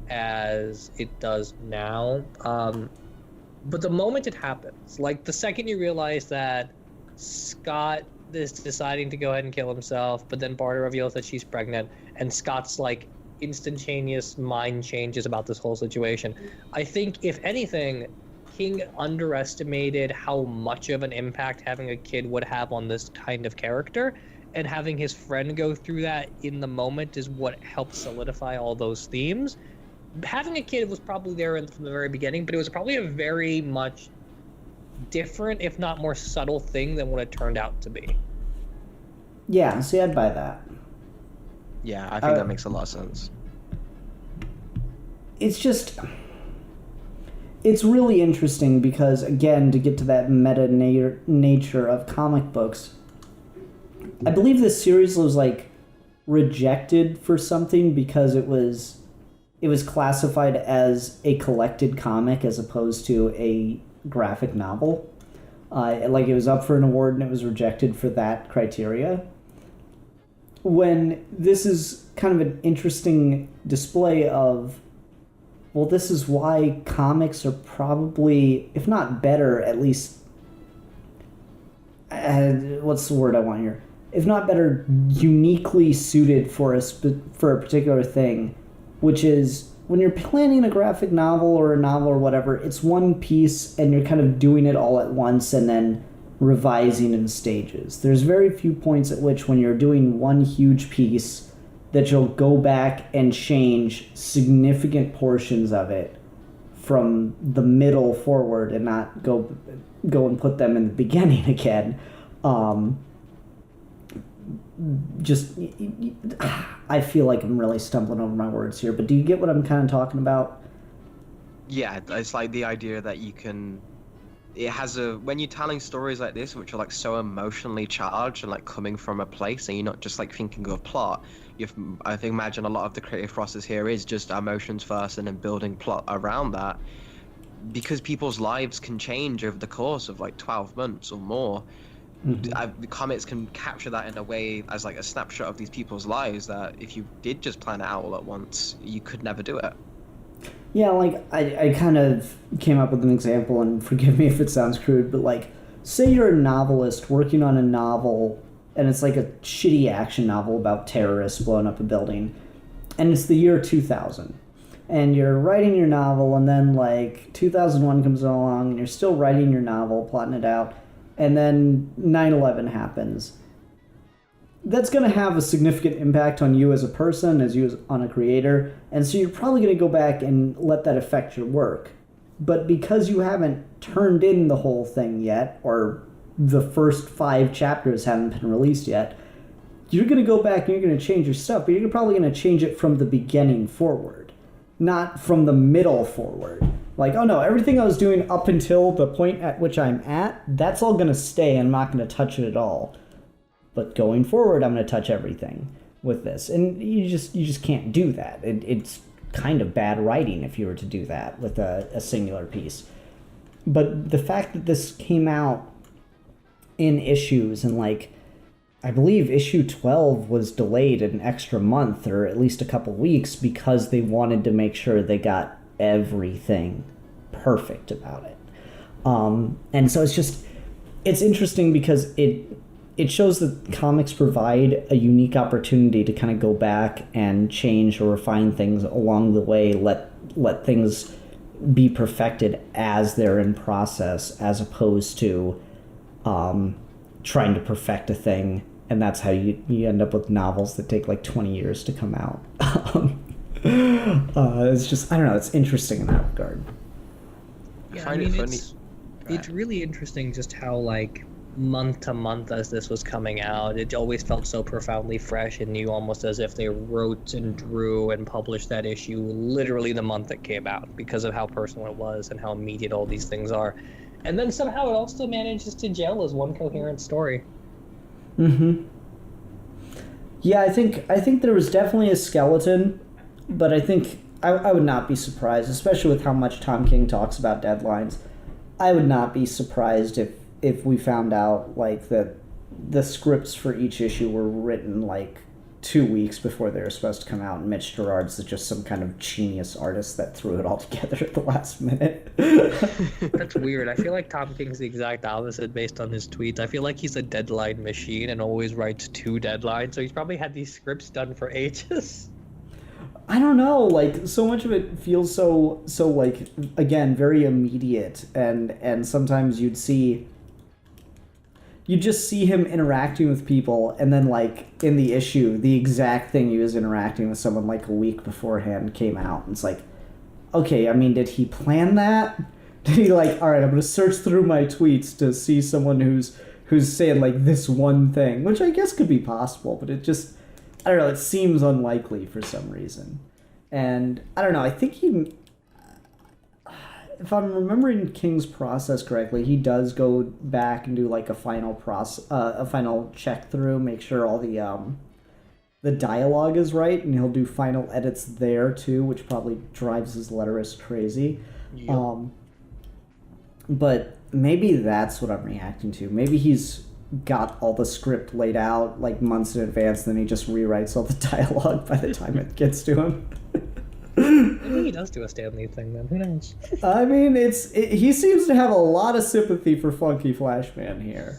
as it does now. But the moment it happens, like the second you realize that Scott is deciding to go ahead and kill himself, but then Barda reveals that she's pregnant, and Scott's like instantaneous mind changes about this whole situation. I think, if anything, King underestimated how much of an impact having a kid would have on this kind of character, and having his friend go through that in the moment is what helped solidify all those themes. Having a kid was probably there from the very beginning, but it was probably a very much different, if not more subtle thing than what it turned out to be. Yeah, see, I'd buy that. Yeah, I think that makes a lot of sense. It's just, it's really interesting because, again, to get to that meta nature of comic books, I believe this series was like rejected for something because it was classified as a collected comic as opposed to a graphic novel. Like, it was up for an award and it was rejected for that criteria. When this is kind of an interesting display of, well, this is why comics are probably, if not better, at least, what's the word I want here? If not better, uniquely suited for a particular thing, which is when you're planning a graphic novel or a novel or whatever, it's one piece and you're kind of doing it all at once and then revising in stages. There's very few points at which, when you're doing one huge piece, that you'll go back and change significant portions of it from the middle forward and not go and put them in the beginning again. I feel like I'm really stumbling over my words here, but do you get what I'm kind of talking about? Yeah, it's like the idea that you can, it has when you're telling stories like this, which are like so emotionally charged and like coming from a place, and you're not just like thinking of plot, I think imagine a lot of the creative process here is just emotions first and then building plot around that, because people's lives can change over the course of like 12 months or more. The comics can capture that in a way as like a snapshot of these people's lives that if you did just plan it out all at once, you could never do it. Yeah, like, I kind of came up with an example, and forgive me if it sounds crude, but, like, say you're a novelist working on a novel, and it's like a shitty action novel about terrorists blowing up a building, and it's the year 2000. And you're writing your novel, and then, like, 2001 comes along, and you're still writing your novel, plotting it out, and then 9/11 happens. That's going to have a significant impact on you as a person, on a creator, and so you're probably going to go back and let that affect your work. But because you haven't turned in the whole thing yet, or the first 5 chapters haven't been released yet, you're going to go back and you're going to change your stuff, but you're probably going to change it from the beginning forward, not from the middle forward. Like, oh no, everything I was doing up until the point at which I'm at, that's all going to stay, and I'm not going to touch it at all. But going forward, I'm going to touch everything with this. And you just can't do that. It's kind of bad writing if you were to do that with a singular piece. But the fact that this came out in issues, and, like, I believe issue 12 was delayed an extra month or at least a couple weeks because they wanted to make sure they got everything perfect about it. And so it's interesting because it shows that comics provide a unique opportunity to kind of go back and change or refine things along the way, let things be perfected as they're in process, as opposed to trying to perfect a thing, and that's how you end up with novels that take like 20 years to come out. It's just, I don't know, it's interesting in that regard. I find it funny. It's really interesting just how, like, month to month as this was coming out, it always felt so profoundly fresh and new, almost as if they wrote and drew and published that issue literally the month it came out, because of how personal it was and how immediate all these things are. And then somehow it all still manages to gel as one coherent story. Mm-hmm. Yeah, I think there was definitely a skeleton, but I think I would not be surprised, especially with how much Tom King talks about deadlines. I would not be surprised if we found out, like, that the scripts for each issue were written, like, 2 weeks before they were supposed to come out, and Mitch Gerard's is just some kind of genius artist that threw it all together at the last minute. That's weird. I feel like Tom King's the exact opposite based on his tweets. I feel like he's a deadline machine and always writes 2 deadlines, so he's probably had these scripts done for ages. I don't know, like, so much of it feels so like, again, very immediate, and sometimes you'd just see him interacting with people, and then, like, in the issue, the exact thing he was interacting with someone, like, a week beforehand came out, and it's like, okay, I mean, did he plan that? Did he, like, all right, I'm going to search through my tweets to see someone who's saying, like, this one thing, which I guess could be possible, but it just, I don't know, it seems unlikely for some reason. And, I don't know, I think if I'm remembering King's process correctly, he does go back and do, like, a final check through, make sure all the dialogue is right, and he'll do final edits there too, which probably drives his letterist crazy. Yep. But maybe that's what I'm reacting to. Maybe he's got all the script laid out, like, months in advance, then he just rewrites all the dialogue by the time it gets to him. Maybe he does do a Stan Lee thing then. Who knows? I mean, he seems to have a lot of sympathy for Funky Flashman here.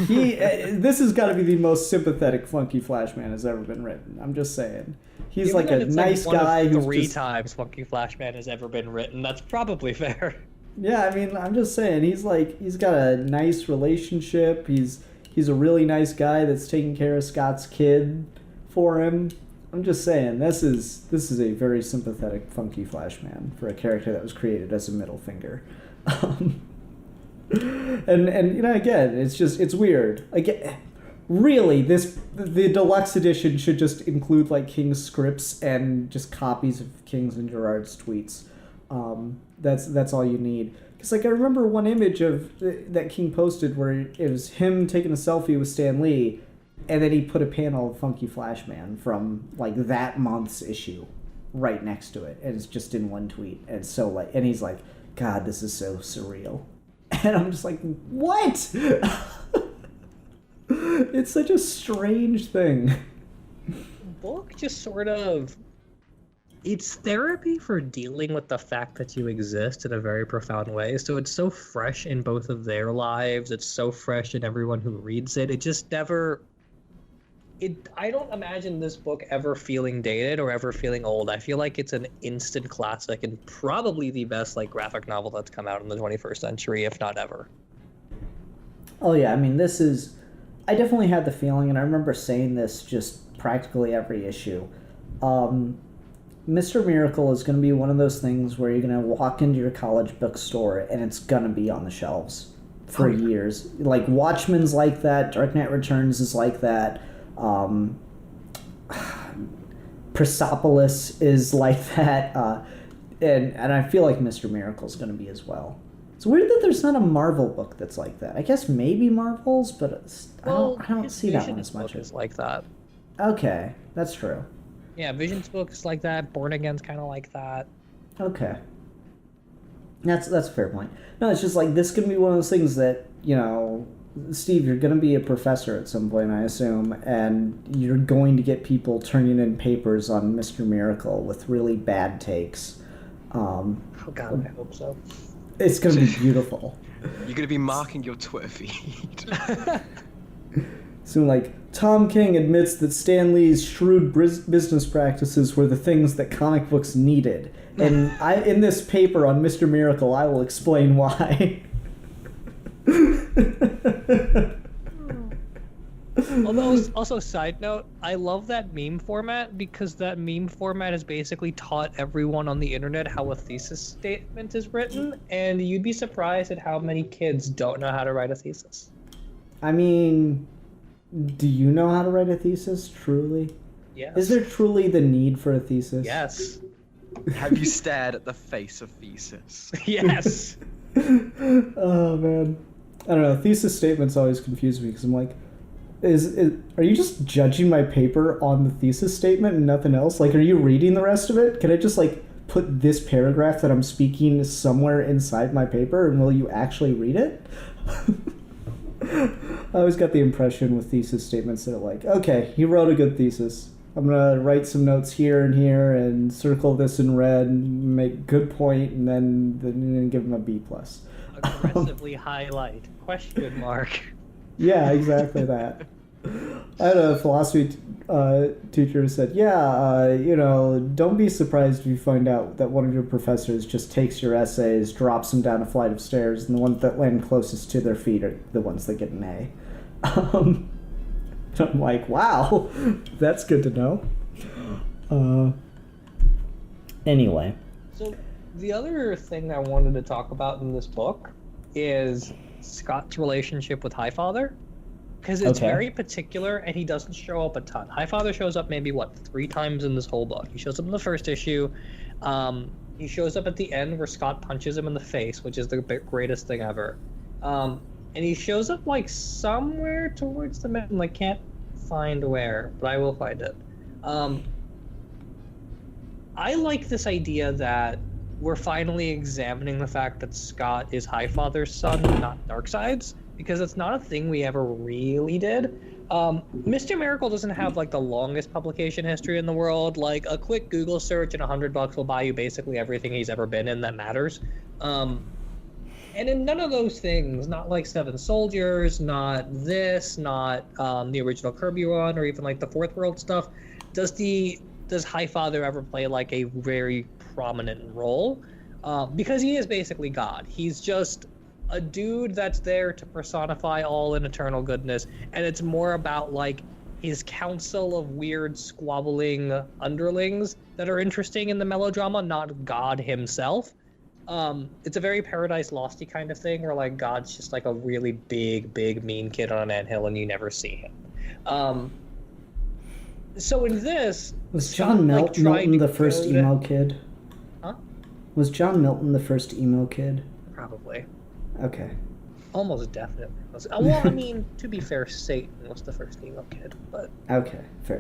This has got to be the most sympathetic Funky Flashman has ever been written. I'm just saying. He's Given like a nice guy who's three just... times Funky Flashman has ever been written. That's probably fair. Yeah, I mean, I'm just saying, he's got a nice relationship. He's a really nice guy that's taking care of Scott's kid for him. I'm just saying, this is a very sympathetic Funky Flashman for a character that was created as a middle finger. And you know, again, it's weird. Again, really, the deluxe edition should just include, like, King's scripts and just copies of King's and Gerard's tweets. That's all you need. Because, like, I remember one image that King posted where it was him taking a selfie with Stan Lee, and then he put a panel of Funky Flashman from, like, that month's issue right next to it, and it's just in one tweet, and it's so, like, and he's like, God, this is so surreal. And I'm just like, what? It's such a strange thing. Book just sort of, it's therapy for dealing with the fact that you exist in a very profound way. So it's so fresh in both of their lives. It's so fresh in everyone who reads it. It just never, I don't imagine this book ever feeling dated or ever feeling old. I feel like it's an instant classic and probably the best like graphic novel that's come out in the 21st century, if not ever. Oh yeah, I mean, I definitely had the feeling, and I remember saying this just practically every issue. Mr. Miracle is going to be one of those things where you're going to walk into your college bookstore and it's going to be on the shelves for years. Like, Watchmen's like that, Dark Knight Returns is like that, Persepolis is like that, and I feel like Mr. Miracle is going to be as well. It's weird that there's not a Marvel book that's like that. I guess maybe Marvel's, but I don't see that one as much. Is like that. Okay, that's true. Yeah, Vision's book is like that. Born Again's kind of like that. Okay. That's a fair point. No, it's just like, this could be one of those things that, you know, Steve, you're going to be a professor at some point, I assume, and you're going to get people turning in papers on Mr. Miracle with really bad takes. Oh God, I hope so. It's going to be beautiful. You're going to be marking your Twitter feed. So, like, Tom King admits that Stan Lee's shrewd business practices were the things that comic books needed. And in this paper on Mr. Miracle, I will explain why. Although, also, side note, I love that meme format because that meme format has basically taught everyone on the internet how a thesis statement is written, and you'd be surprised at how many kids don't know how to write a thesis. I mean, do you know how to write a thesis, truly? Yes. Is there truly the need for a thesis? Yes. Have you stared at the face of thesis? Yes. Oh, man. I don't know. Thesis statements always confuse me because I'm like, are you just judging my paper on the thesis statement and nothing else? Like, are you reading the rest of it? Can I just, like, put this paragraph that I'm speaking somewhere inside my paper, and will you actually read it? I always got the impression with thesis statements that are like, okay, he wrote a good thesis. I'm going to write some notes here and here and circle this in red and make good point, and then give him a B+. Aggressively highlight, question mark. Yeah, exactly that. I had a philosophy teacher who said, don't be surprised if you find out that one of your professors just takes your essays, drops them down a flight of stairs, and the ones that land closest to their feet are the ones that get an A. I'm like, wow, that's good to know. Anyway. So the other thing I wanted to talk about in this book is Scott's relationship with Highfather, because it's very particular and he doesn't show up a ton. Highfather shows up maybe 3 times in this whole book. He shows up in the first issue. He shows up at the end where Scott punches him in the face, which is the greatest thing ever. And he shows up like somewhere towards the middle. I can't find where, but I will find it. I like this idea that we're finally examining the fact that Scott is Highfather's son, not Darkseid's, because it's not a thing we ever really did. Mr. Miracle doesn't have like the longest publication history in the world. Like, a quick Google search and $100 will buy you basically everything he's ever been in that matters. And in none of those things, not like Seven Soldiers, not this, not the original Kirby run, or even like the Fourth World stuff, does Highfather ever play like a very prominent role? Because he is basically God. He's just a dude that's there to personify all in eternal goodness, and it's more about like his council of weird squabbling underlings that are interesting in the melodrama, not God himself. It's a very Paradise Lost-y kind of thing where like God's just like a really big mean kid on an anthill and you never see him. So in this, was John Milton the first emo kid? Huh? Was John Milton the first emo kid? Probably. Okay. Almost definitely. Well, I mean, to be fair, Satan was the first emo kid, but... Okay, fair.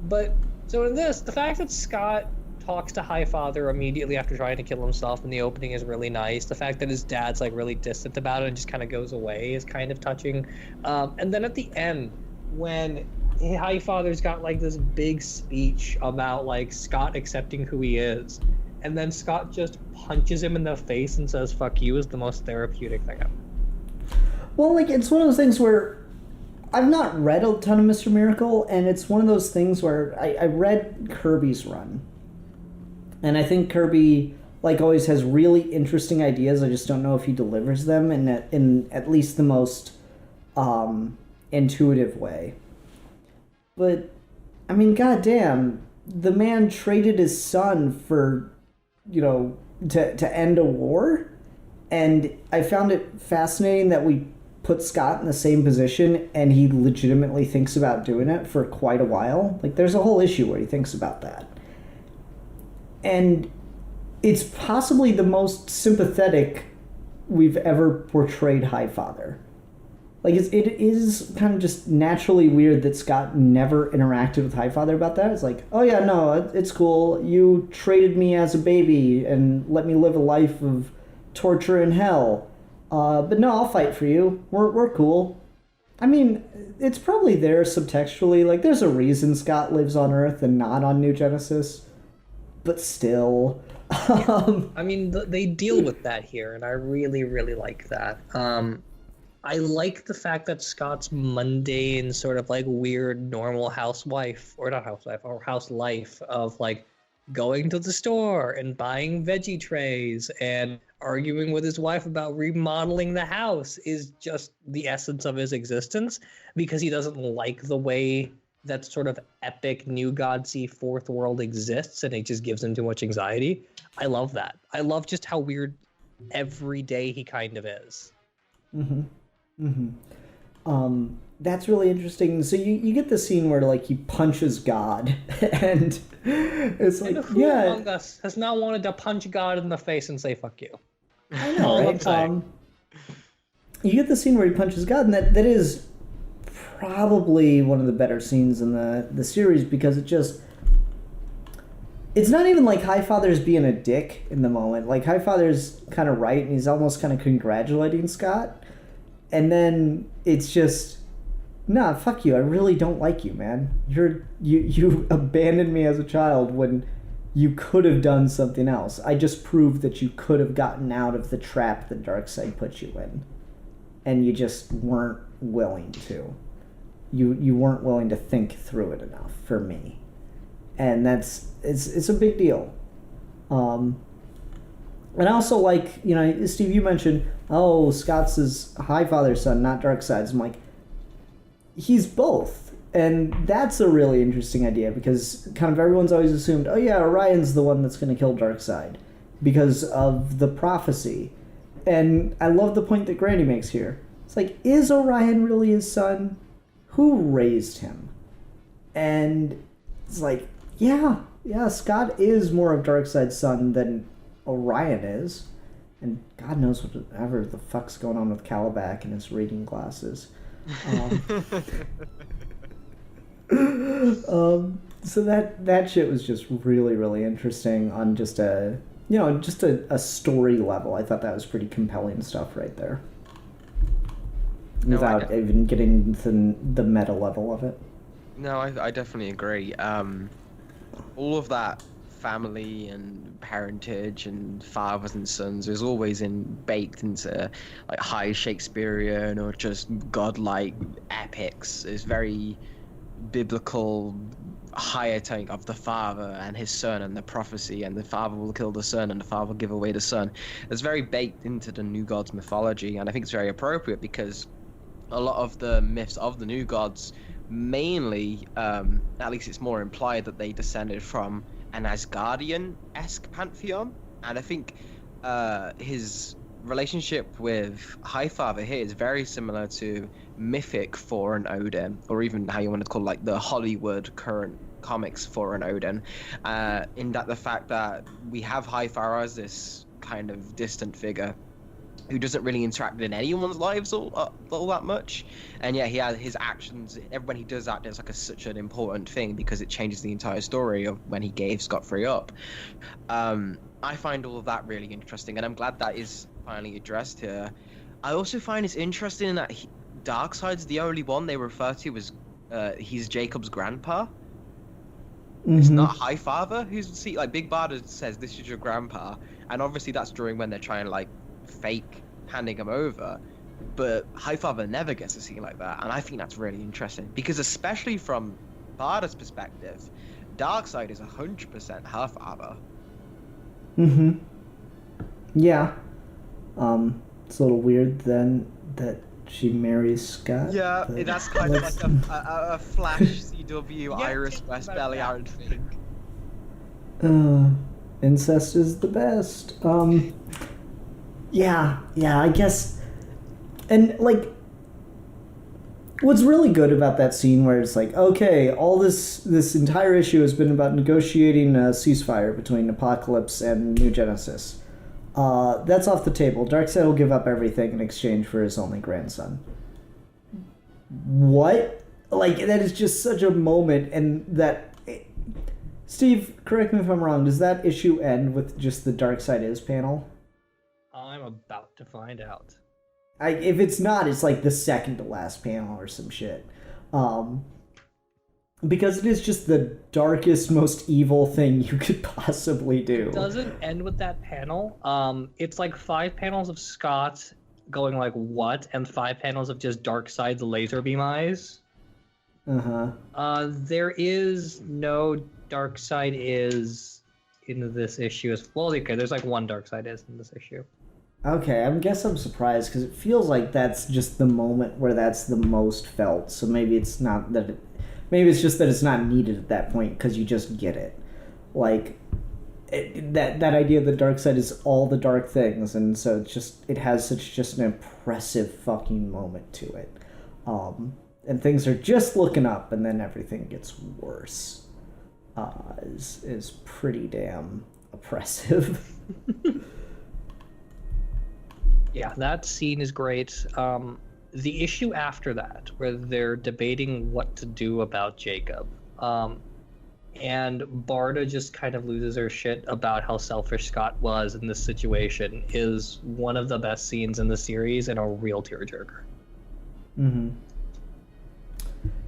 But, so in this, the fact that Scott talks to Highfather immediately after trying to kill himself in the opening is really nice. The fact that his dad's like really distant about it and just kind of goes away is kind of touching. And then at the end, when Highfather's got like this big speech about like Scott accepting who he is, and then Scott just punches him in the face and says "fuck you" is the most therapeutic thing ever. Well, like, it's one of those things where I've not read a ton of Mr. Miracle, and it's one of those things where I read Kirby's run. And I think Kirby, like, always has really interesting ideas. I just don't know if he delivers them in at least the most intuitive way. But, I mean, goddamn, the man traded his son for, to end a war? And I found it fascinating that we put Scott in the same position and he legitimately thinks about doing it for quite a while. Like, there's a whole issue where he thinks about that. And it's possibly the most sympathetic we've ever portrayed Highfather. Like, it is kind of just naturally weird that Scott never interacted with Highfather about that. It's like, oh yeah, no, it's cool. You traded me as a baby and let me live a life of torture and hell. But no, I'll fight for you. We're cool. I mean, it's probably there subtextually. Like, there's a reason Scott lives on Earth and not on New Genesis. But still. I mean, they deal with that here, and I really, really like that. I like the fact that Scott's mundane, sort of like weird, normal housewife, or not housewife, or house life of like going to the store and buying veggie trays and arguing with his wife about remodeling the house is just the essence of his existence, because he doesn't like the way that sort of epic New Godsy fourth world exists, and it just gives him too much anxiety. I love that. I love just how weird every day he kind of is. Mm-hmm. Mm-hmm. That's really interesting. So you get the scene where like he punches God, and it's like, and who among us has not wanted to punch God in the face and say "fuck you"? I know, right? You get the scene where he punches God, and that is probably one of the better scenes in the series, because it's not even like Highfather's being a dick in the moment. Like, Highfather's kind of right, and he's almost kind of congratulating Scott. And then it's just, nah, fuck you. I really don't like you, man. You abandoned me as a child when you could have done something else. I just proved that you could have gotten out of the trap that Darkseid put you in. And you just weren't willing to. You weren't willing to think through it enough for me. And it's a big deal. And I also like, Steve, you mentioned, Scott's his Highfather's son, not Darkseid's. I'm like, he's both. And that's a really interesting idea, because kind of everyone's always assumed, Orion's the one that's going to kill Darkseid because of the prophecy. And I love the point that Granny makes here. It's like, is Orion really his son? Who raised him? And it's like, yeah, Scott is more of Darkseid's son than Orion is. And God knows whatever the fuck's going on with Calabac and his reading glasses. So that shit was just really, really interesting on just a story level. I thought that was pretty compelling stuff right there. Without even getting into the meta level of it. No, I definitely agree. All of that family and parentage and fathers and sons is always baked into like high Shakespearean or just godlike epics. It's very biblical higher tone of the father and his son and the prophecy, and the father will kill the son and the father will give away the son. It's very baked into the New Gods mythology, and I think it's very appropriate because a lot of the myths of the New Gods mainly, at least it's more implied that they descended from an Asgardian-esque pantheon, and I think his relationship with Highfather here is very similar to mythic Thor and Odin, or even how you want to call like the Hollywood current comics Thor and Odin, in that the fact that we have Highfather as this kind of distant figure who doesn't really interact in anyone's lives all that much, and yet he has his actions. When he does act, it's like such an important thing because it changes the entire story of when he gave Scott free up. I find all of that really interesting, and I'm glad that is finally addressed here. I also find it's interesting that Darkseid's the only one they refer to as he's Jacob's grandpa. It's not Highfather who's like Big Barda says this is your grandpa, and obviously that's during when they're trying to like fake handing him over, but Highfather never gets a scene like that, and I think that's really interesting because especially from Barda's perspective, Darkseid is 100% her father. Yeah. It's a little weird then that she marries Scott. Yeah, that's kind of like a Flash CW Iris West Belly Aaron thing. Incest is the best. Yeah, I guess. And like, what's really good about that scene where it's like, okay, all this entire issue has been about negotiating a ceasefire between Apocalypse and New Genesis. That's off the table. Darkseid will give up everything in exchange for his only grandson. What? Like, that is just such a moment, and that... Steve, correct me if I'm wrong, does that issue end with just the Darkseid Is panel? I'm about to find out. If it's not, it's like the second to last panel or some shit. Because it is just the darkest, most evil thing you could possibly do. It doesn't end with that panel. It's like 5 panels of Scott going like, what? And 5 panels of just Darkseid's laser beam eyes. There is no Darkseid Is in this issue. Well, okay, there's like 1 Darkseid Is in this issue. Okay, I guess I'm surprised because it feels like that's just the moment where that's the most felt. So maybe it's not that maybe it's just that it's not needed at that point because you just get it. Like, that idea that Darkseid is all the dark things, and so it has such just an impressive fucking moment to it. And things are just looking up, and then everything gets worse. Is pretty damn oppressive. Yeah, that scene is great. The issue after that, where they're debating what to do about Jacob, and Barda just kind of loses her shit about how selfish Scott was in this situation, is one of the best scenes in the series and a real tearjerker.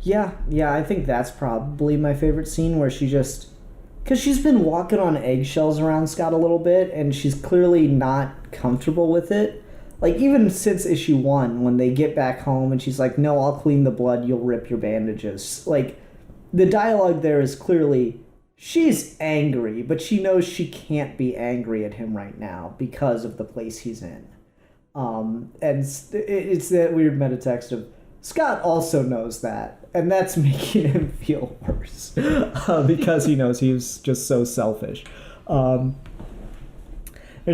Yeah, I think that's probably my favorite scene where she just... Because she's been walking on eggshells around Scott a little bit, and she's clearly not comfortable with it. Like, even since issue 1, when they get back home and she's like, no, I'll clean the blood, you'll rip your bandages. Like, the dialogue there is clearly, she's angry, but she knows she can't be angry at him right now because of the place he's in. And it's that weird metatext of, Scott also knows that, and that's making him feel worse because he knows he's just so selfish. There's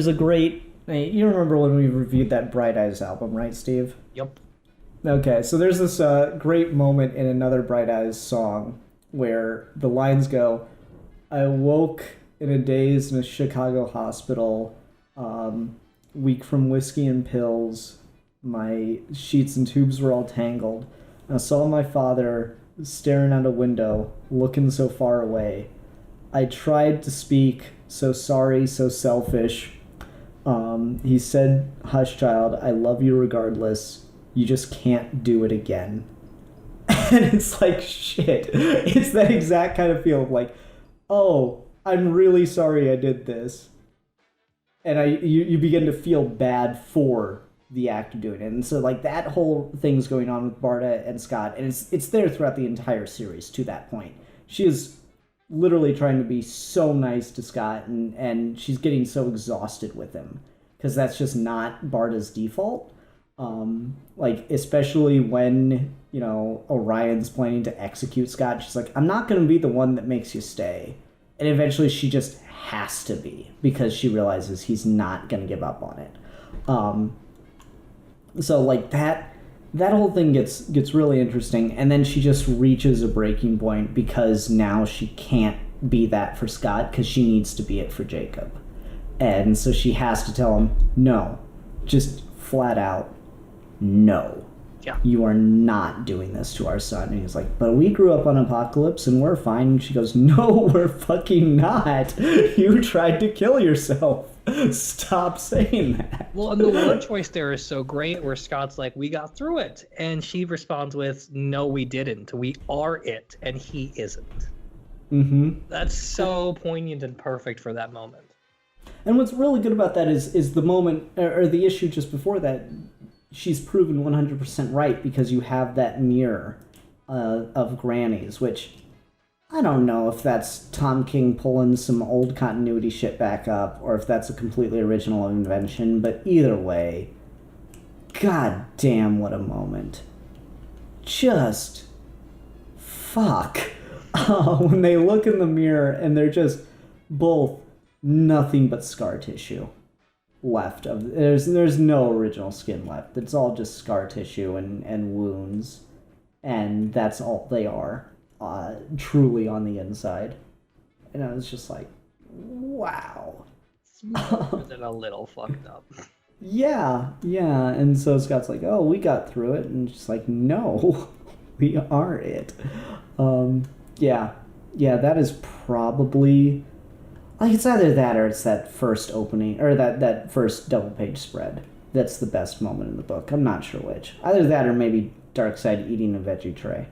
a great... You remember when we reviewed that Bright Eyes album, right, Steve? Yep. Okay, so there's this great moment in another Bright Eyes song where the lines go, I awoke in a daze in a Chicago hospital, weak from whiskey and pills. My sheets and tubes were all tangled. I saw my father staring out a window, looking so far away. I tried to speak, so sorry, so selfish. He said, hush, child, I love you regardless. You just can't do it again. And it's like, shit. It's that exact kind of feel of like, oh, I'm really sorry I did this. And you begin to feel bad for the actor doing it. And so, like, that whole thing's going on with Barda and Scott, and it's there throughout the entire series to that point. She is literally trying to be so nice to Scott, and she's getting so exhausted with him because that's just not Barda's default. Like, especially when, you know, Orion's planning to execute Scott, she's like, I'm not going to be the one that makes you stay. And eventually she just has to be because she realizes he's not going to give up on it. So, like, that whole thing gets really interesting, and then she just reaches a breaking point because now she can't be that for Scott because she needs to be it for Jacob. And so she has to tell him, no, just flat out, no. Yeah. You are not doing this to our son. And he's like, but we grew up on Apocalypse and we're fine. And she goes, no, we're fucking not. You tried to kill yourself. Stop saying that. Well, and the word choice there is so great where Scott's like, we got through it. And she responds with, no, we didn't. We are it, and he isn't. Mm-hmm. That's so poignant and perfect for that moment. And what's really good about that is the moment, or the issue just before that, she's proven 100% right because you have that mirror of Granny's, which I don't know if that's Tom King pulling some old continuity shit back up or if that's a completely original invention, but either way, god damn, what a moment. Just fuck. When they look in the mirror and they're just both nothing but scar tissue left of there's no original skin left. It's all just scar tissue and wounds, and that's all they are, truly on the inside. And I was just like, wow. Than a little fucked up. Yeah. And so Scott's like, oh, we got through it, and just like, no, we are it. Yeah, that is probably, like, it's either that or it's that first opening, or that first double-page spread. That's the best moment in the book. I'm not sure which. Either that or maybe Darkseid eating a veggie tray.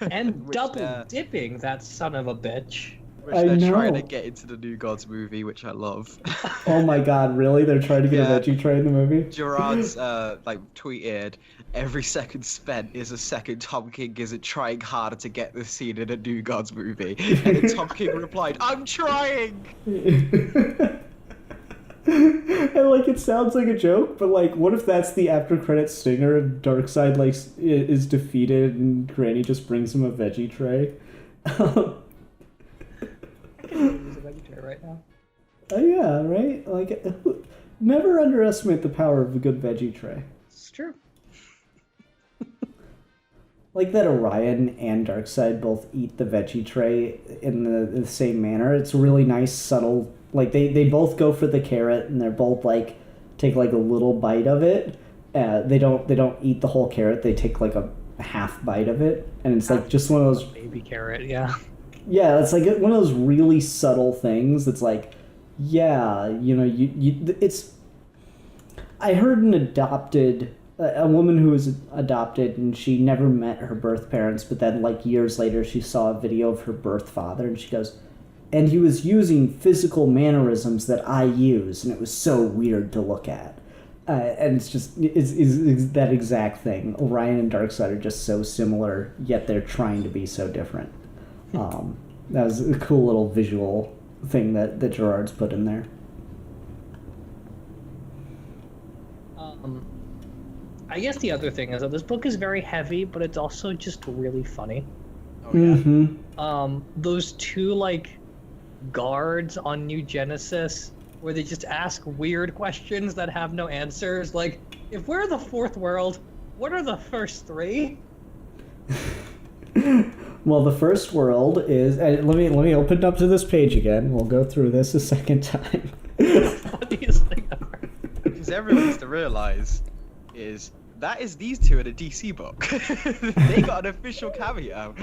And double dipping, that son of a bitch. Which I they're know. trying to get into the New Gods movie, which I love. Oh my god, really? They're trying to get Yeah. a veggie tray in the movie? Gerard's tweeted, every second spent is a second Tom King isn't trying harder to get this scene in a New Gods movie. And then Tom King replied, I'm trying! And like, it sounds like a joke, but like, what if that's the after credits stinger and Darkseid like is defeated and Granny just brings him a veggie tray? Use a veggie tray right now. Oh yeah, right? Like, never underestimate the power of a good veggie tray. It's true. Like that Orion and Darkseid both eat the veggie tray in the same manner. It's a really nice, subtle, like they both go for the carrot and they're both like take like a little bite of it. They don't eat the whole carrot. They take like a half bite of it, and it's like just one of those Baby carrot, yeah. Yeah, it's like one of those really subtle things that's like, yeah, you know, it's... I heard a woman who was adopted, and she never met her birth parents, but then, like, years later, she saw a video of her birth father, and she goes, and he was using physical mannerisms that I use, and it was so weird to look at. And it's just, it's that exact thing. Orion and Darkseid are just so similar, yet they're trying to be so different. That was a cool little visual thing that Gerard's put in there. I guess the other thing is that this book is very heavy, but it's also just really funny. Oh yeah. Mm-hmm. Those two, like, guards on New Genesis, where they just ask weird questions that have no answers. Like, if we're the fourth world, what are the first three? Well, the first world is... let me open up to this page again. We'll go through this a second time. Funniest thing ever. Because everyone needs to realize is that is these two in a DC book. They got an official cameo,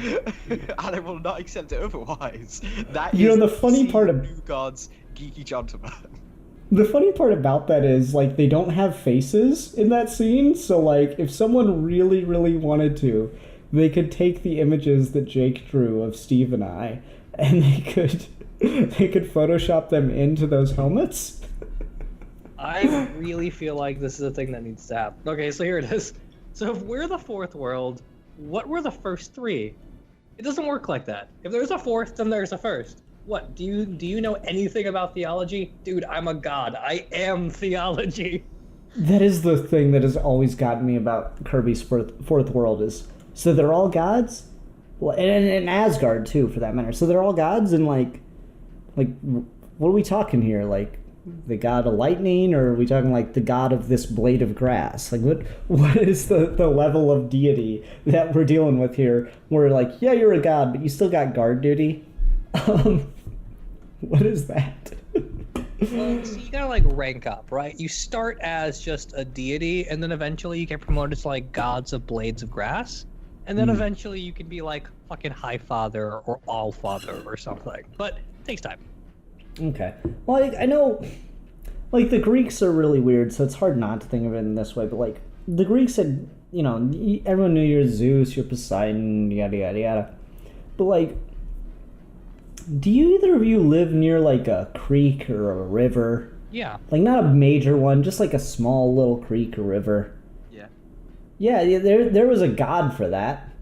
and I will not accept it otherwise. That You is know, the funny DC part of- New Gods Geeky Gentleman. The funny part about that is, like, they don't have faces in that scene, so, like, if someone really, really wanted to, they could take the images that Jake drew of Steve and I, and they could Photoshop them into those helmets. I really feel like this is a thing that needs to happen. Okay, so here it is. So if we're the fourth world, what were the first three? It doesn't work like that. If there's a fourth, then there's a first. What, do you know anything about theology? Dude, I'm a god. I am theology. That is the thing that has always gotten me about Kirby's fourth world is, so they're all gods? Well, and Asgard, too, for that matter. So they're all gods, and, like, what are we talking here? Like, the god of lightning, or are we talking, like, the god of this blade of grass? Like, what is the level of deity that we're dealing with here? Where, like, yeah, you're a god, but you still got guard duty? What is that? Well, so you gotta like rank up, right? You start as just a deity, and then eventually you get promoted to like gods of blades of grass, and then eventually you can be like fucking High Father or All Father or something. But it takes time. Okay. Well, I know, like, the Greeks are really weird, so it's hard not to think of it in this way, but, like, the Greeks had, you know, everyone knew you're Zeus, you're Poseidon, yada, yada, yada. But, like, do you either of you live near, like, a creek or a river? Yeah. Like, not a major one, just, like, a small little creek or river. Yeah. Yeah, there was a god for that.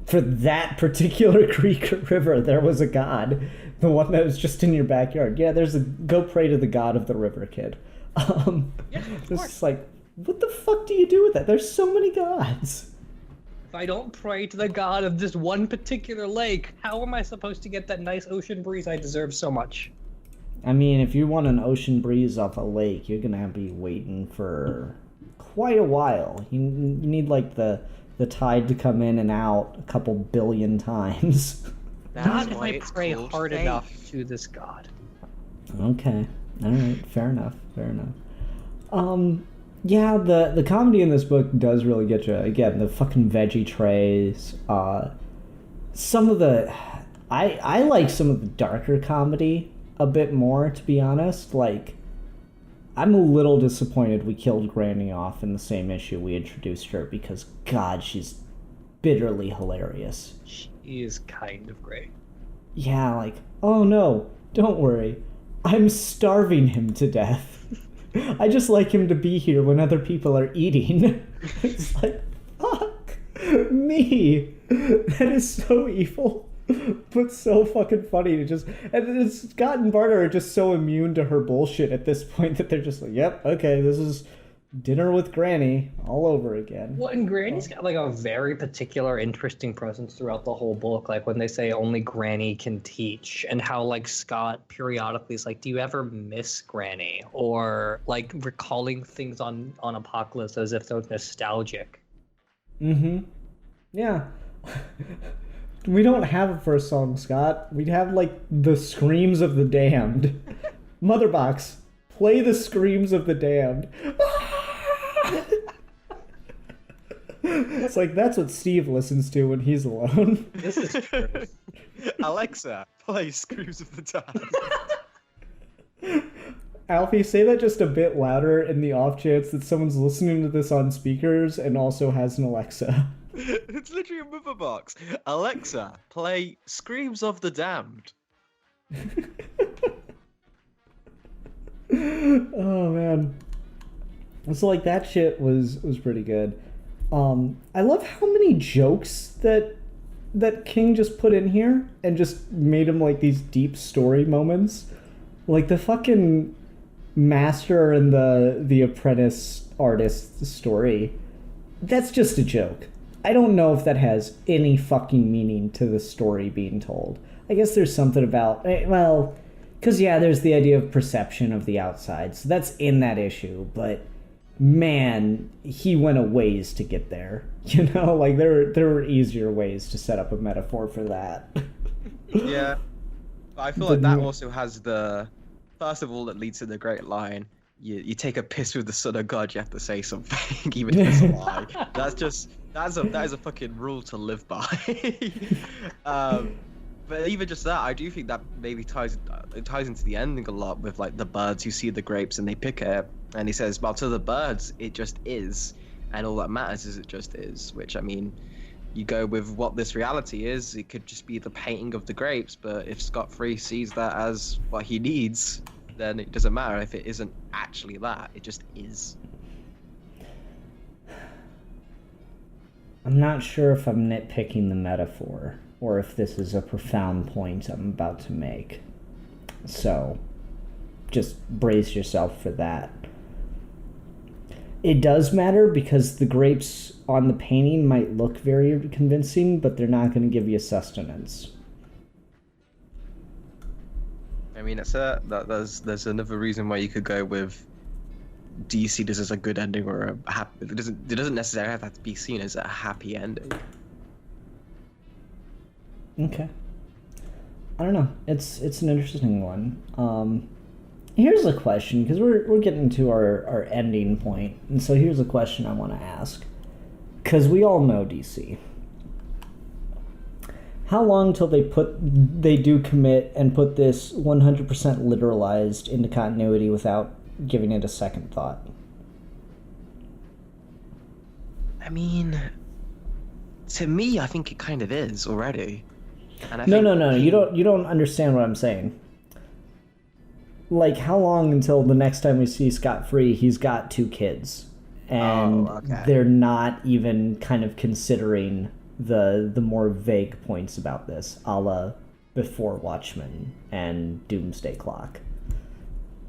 For that particular creek or river, there was a god. The one that was just in your backyard. Yeah, go pray to the god of the river, kid. Yeah, of course. It's like, what the fuck do you do with that? There's so many gods. If I don't pray to the god of this one particular lake, how am I supposed to get that nice ocean breeze I deserve so much? I mean, if you want an ocean breeze off a lake, you're gonna be waiting for quite a while. You need, like, the tide to come in and out a couple billion times. Not if I pray hard enough to this god. Okay. Alright, fair enough. Yeah, the comedy in this book does really get you. Again, the fucking veggie trays. Some of the... I like some of the darker comedy a bit more, to be honest. Like, I'm a little disappointed we killed Granny off in the same issue we introduced her, because, God, she's bitterly hilarious. She is kind of great. Yeah, like, oh no, don't worry. I'm starving him to death. I just like him to be here when other people are eating. It's like, fuck me. That is so evil, but so fucking funny to just... And Scott and Barter are just so immune to her bullshit at this point that they're just like, yep, okay, this is dinner with Granny all over again. Well, and Granny's got like a very particular, interesting presence throughout the whole book. Like when they say only Granny can teach, and how like Scott periodically is like, "Do you ever miss Granny?" Or like recalling things on Apocalypse as if they're nostalgic. Mm-hmm. Yeah. We don't have a first song, Scott. We'd have like the screams of the damned. Motherbox, play the screams of the damned. It's like, that's what Steve listens to when he's alone. This is true. Alexa, play Screws of the Time. Alfie, say that just a bit louder in the off chance that someone's listening to this on speakers and also has an Alexa. It's literally a mother box. Alexa, play Screams of the Damned. Oh man. So like that shit was pretty good. I love how many jokes that King just put in here and just made them like these deep story moments. Like the fucking master and the apprentice artist story. That's just a joke. I don't know if that has any fucking meaning to the story being told. I guess there's something about, well, because yeah, there's the idea of perception of the outside, so that's in that issue, but man, he went a ways to get there. You know, like there were easier ways to set up a metaphor for that. Yeah. But I feel like that also has the, first of all, that leads to the great line. You take a piss with the son of God, you have to say something, even if it's a lie. That is a fucking rule to live by. But even just that, I do think that maybe ties into the ending a lot with like the birds who see the grapes and they pick it, and he says, "Well, to the birds, it just is, and all that matters is it just is." Which, I mean, you go with what this reality is. It could just be the painting of the grapes, but if Scott Free sees that as what he needs, then it doesn't matter if it isn't actually that. It just is. I'm not sure if I'm nitpicking the metaphor or if this is a profound point I'm about to make. So, just brace yourself for that. It does matter because the grapes on the painting might look very convincing, but they're not going to give you sustenance. I mean, there's another reason why you could go with, do you see this as a good ending or a happy? It doesn't necessarily have to be seen as a happy ending. Okay. I don't know. It's an interesting one. here's a question, because we're getting to our ending point, and so here's a question I want to ask. Because we all know DC. How long till they do commit and put this 100% literalized into continuity without giving it a second thought? I mean, to me, I think it kind of is already. And I No, think no, no. You don't understand what I'm saying. Like, how long until the next time we see Scott Free, he's got 2 kids, and okay. they're not even kind of considering the more vague points about this, a la Before Watchmen and Doomsday Clock.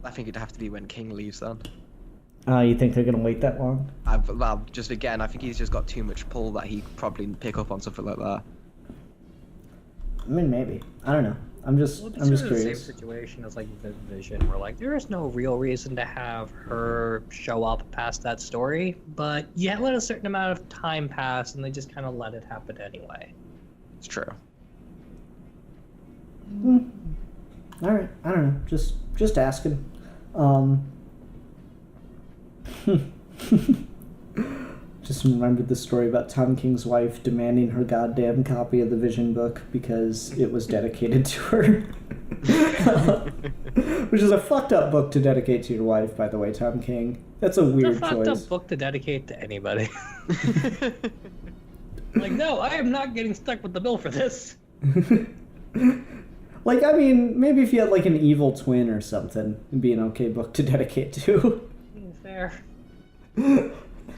I think it'd have to be when King leaves then. You think they're gonna wait that long? Well, just again, I think he's just got too much pull that he could probably pick up on something like that. I mean, maybe. I don't know. I'm just Well, curious. the same situation as like Vision, where like there is no real reason to have her show up past that story, but you let a certain amount of time pass, and they just kind of let it happen anyway. It's true. All right. I don't know. Just asking. Just remembered the story about Tom King's wife demanding her goddamn copy of the Vision book because it was dedicated to her. Which is a fucked up book to dedicate to your wife, by the way, Tom King. That's a weird It's a choice. fucked up book to dedicate to anybody. Like, no, I am not getting stuck with the bill for this. Like, I mean, maybe if you had like an evil twin or something, it'd be an okay book to dedicate to. Fair.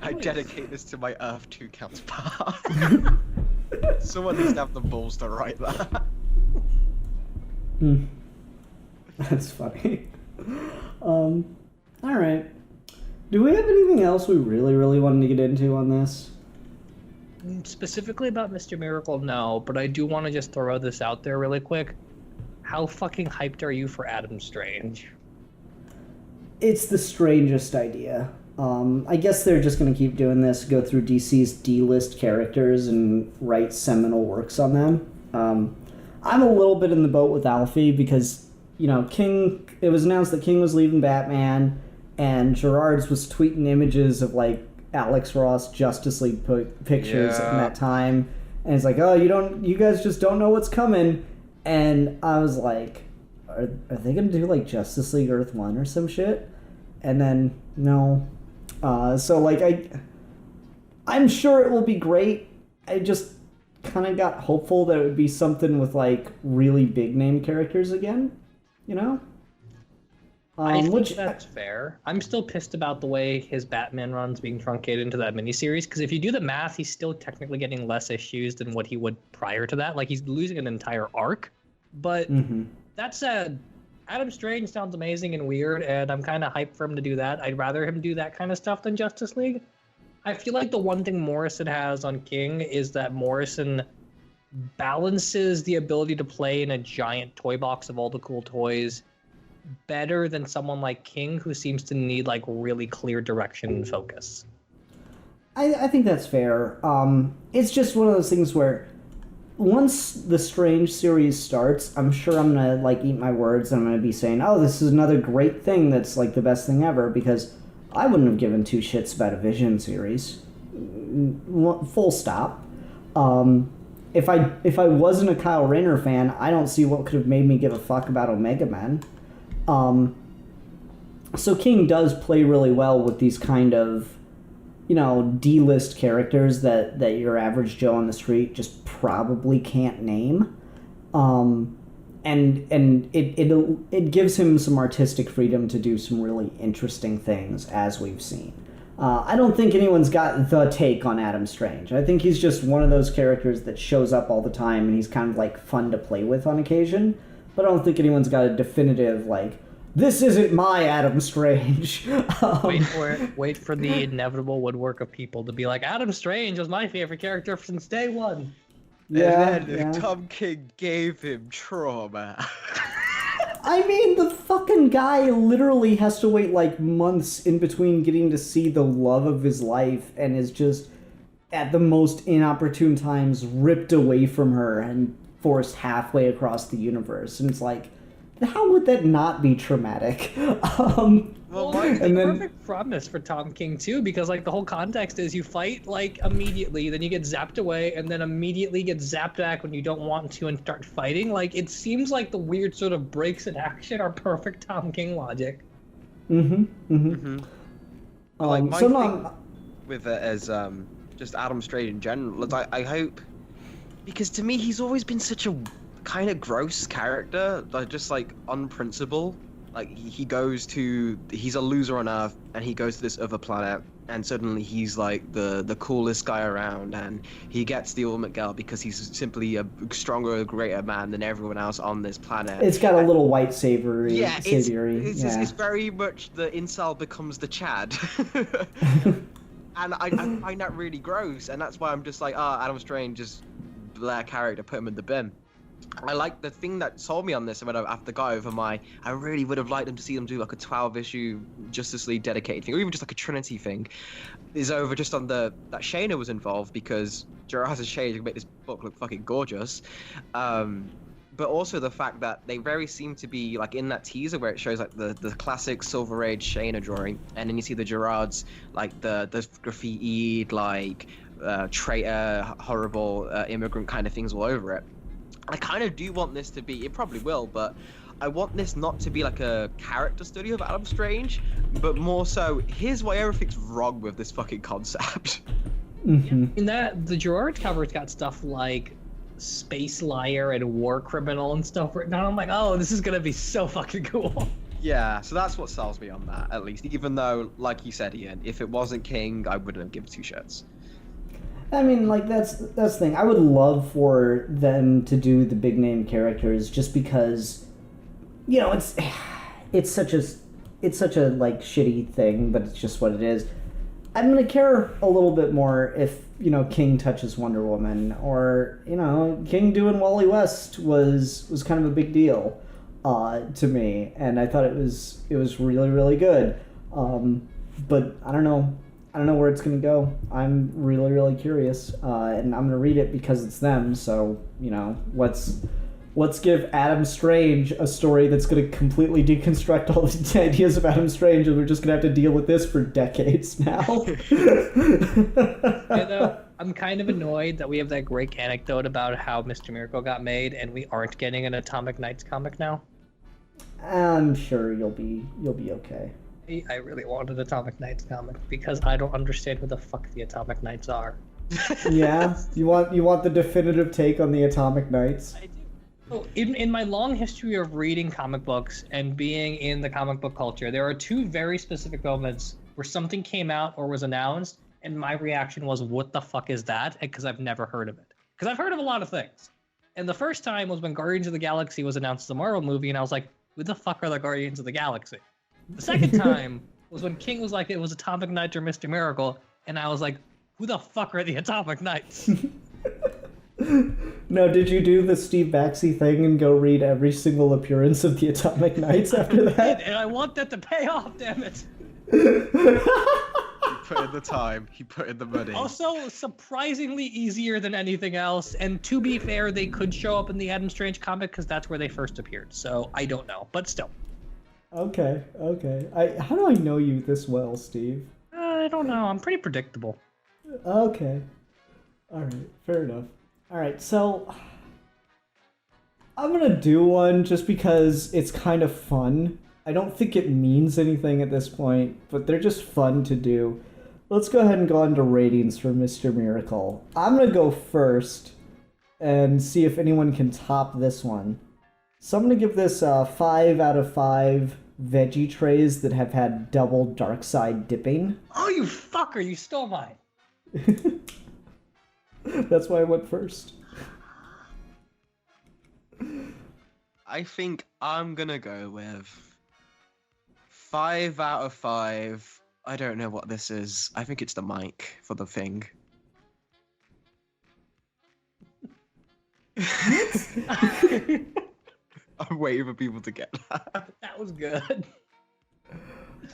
I dedicate this to my Earth 2 counterpart. Someone needs to have the balls to write that. That's funny. Alright. Do we have anything else we really wanted to get into on this? Specifically about Mr. Miracle, no, but I do want to just throw this out there really quick. How fucking hyped are you for Adam Strange? It's the strangest idea. I guess they're just going to keep doing this, go through DC's D-list characters and write seminal works on them. I'm a little bit in the boat with Alfie because, you know, it was announced that King was leaving Batman, and Gerards was tweeting images of, like, Alex Ross Justice League pictures in that time. And it's like, oh, you guys just don't know what's coming. And I was like, are they going to do, like, Justice League Earth 1 or some shit? And then, no. So, like, I'm sure it will be great. I just kind of got hopeful that it would be something with, like, really big name characters again, you know? I think that's fair. I'm still pissed about the way his Batman run's being truncated into that miniseries, because if you do the math, he's still technically getting less issues than what he would prior to that. Like, he's losing an entire arc. But that said, Adam Strange sounds amazing and weird, and I'm kind of hyped for him to do that. I'd rather him do that kind of stuff than Justice League. I feel like the one thing Morrison has on King is that Morrison balances the ability to play in a giant toy box of all the cool toys better than someone like King, who seems to need like really clear direction and focus. I think that's fair. It's just one of those things where once the Strange series starts, I'm sure I'm gonna like eat my words and I'm gonna be saying, oh, this is another great thing that's like the best thing ever, because I wouldn't have given 2 shits about a Vision series. Full stop. If I wasn't a Kyle Rayner fan, I don't see what could have made me give a fuck about Omega Men. So King does play really well with these kind of, you know, D-list characters that your average Joe on the street just probably can't name. And it gives him some artistic freedom to do some really interesting things, as we've seen. I don't think anyone's got the take on Adam Strange. I think he's just one of those characters that shows up all the time and he's kind of like fun to play with on occasion. But I don't think anyone's got a definitive, like, this isn't my Adam Strange. Wait for it. Wait for the inevitable woodwork of people to be like, Adam Strange was my favorite character since day one. Yeah, and then Tom King gave him trauma. I mean, the fucking guy literally has to wait, like, months in between getting to see the love of his life and is just, at the most inopportune times, ripped away from her and forced halfway across the universe. And it's like, how would that not be traumatic? Well, and then Perfect premise for Tom King too, because like the whole context is you fight like immediately, then you get zapped away, and then immediately get zapped back when you don't want to and start fighting. Like it seems like the weird sort of breaks in action are perfect Tom King logic. Like my so thing no, with it as just Adam Strange in general is I hope, because to me he's always been such a kind of gross character, like just like unprincipled. Like he's a loser on Earth, and he goes to this other planet, and suddenly he's like the coolest guy around, and he gets the ultimate girl because he's simply a stronger, greater man than everyone else on this planet. it's got a little white savory. Yeah, it's yeah. very much the incel becomes the Chad. And I find that really gross, and that's why I'm just like, Adam Strange, just Blair character, put him in the bin. I like the thing that sold me on this after got over I really would have liked them to see them do like a 12-issue Justice League dedicated thing, or even just like a Trinity thing, is over just on that Shayna was involved, because Gerard has a shade to make this book look fucking gorgeous. But also the fact that they very seem to be like in that teaser where it shows like the classic Silver Age Shayna drawing, and then you see the Gerards like the graffitied like traitor, horrible immigrant kind of things all over it. I kind of do want this to be, it probably will, but I want this not to be like a character study of Adam Strange, but more so, here's why everything's wrong with this fucking concept. In that, the Gerard cover's got stuff like Space Liar and War Criminal and stuff written down. I'm like, oh, this is gonna be so fucking cool. Yeah, so that's what sells me on that, at least. Even though, like you said, Ian, if it wasn't King, I wouldn't have given two shits. I mean, like that's the thing. I would love for them to do the big name characters, just because, you know, it's such a like shitty thing, but it's just what it is. I'm gonna care a little bit more if, you know, King touches Wonder Woman, or, you know, King doing Wally West was kind of a big deal to me, and I thought it was really, really good. But I don't know where it's gonna go. I'm really, really curious, and I'm gonna read it because it's them. So, you know, let's give Adam Strange a story that's gonna completely deconstruct all the ideas of Adam Strange, and we're just gonna have to deal with this for decades now. I'm kind of annoyed that we have that great anecdote about how Mr. Miracle got made, and we aren't getting an Atomic Knights comic now. I'm sure you'll be okay. I really wanted Atomic Knights comic because I don't understand who the fuck the Atomic Knights are. Yeah, you want the definitive take on the Atomic Knights? I do. So in my long history of reading comic books and being in the comic book culture, there are two very specific moments where something came out or was announced, and my reaction was, "What the fuck is that?" Because I've never heard of it. Because I've heard of a lot of things. And the first time was when Guardians of the Galaxy was announced as a Marvel movie, and I was like, "Who the fuck are the Guardians of the Galaxy?" The second time was when King was like, it was Atomic Knights or Mr. Miracle, and I was like, who the fuck are the Atomic Knights? No, did you do the Steve Baxi thing and go read every single appearance of the Atomic Knights after that? And I want that to pay off, damn it. He put in the time, he put in the money. Also, surprisingly easier than anything else, and to be fair, they could show up in the Adam Strange comic because that's where they first appeared, so I don't know, but still. Okay. How do I know you this well, Steve? I don't know, I'm pretty predictable. Okay. Alright, fair enough. Alright, so I'm gonna do one just because it's kind of fun. I don't think it means anything at this point, but they're just fun to do. Let's go ahead and go on to ratings for Mr. Miracle. I'm gonna go first and see if anyone can top this one. So I'm gonna give this 5 out of 5 veggie trays that have had double dark side dipping. Oh, you fucker, you stole mine. That's why I went first. I think I'm gonna go with 5 out of 5. I don't know what this is. I think it's the mic for the thing. I'm waiting for people to get that. That was good.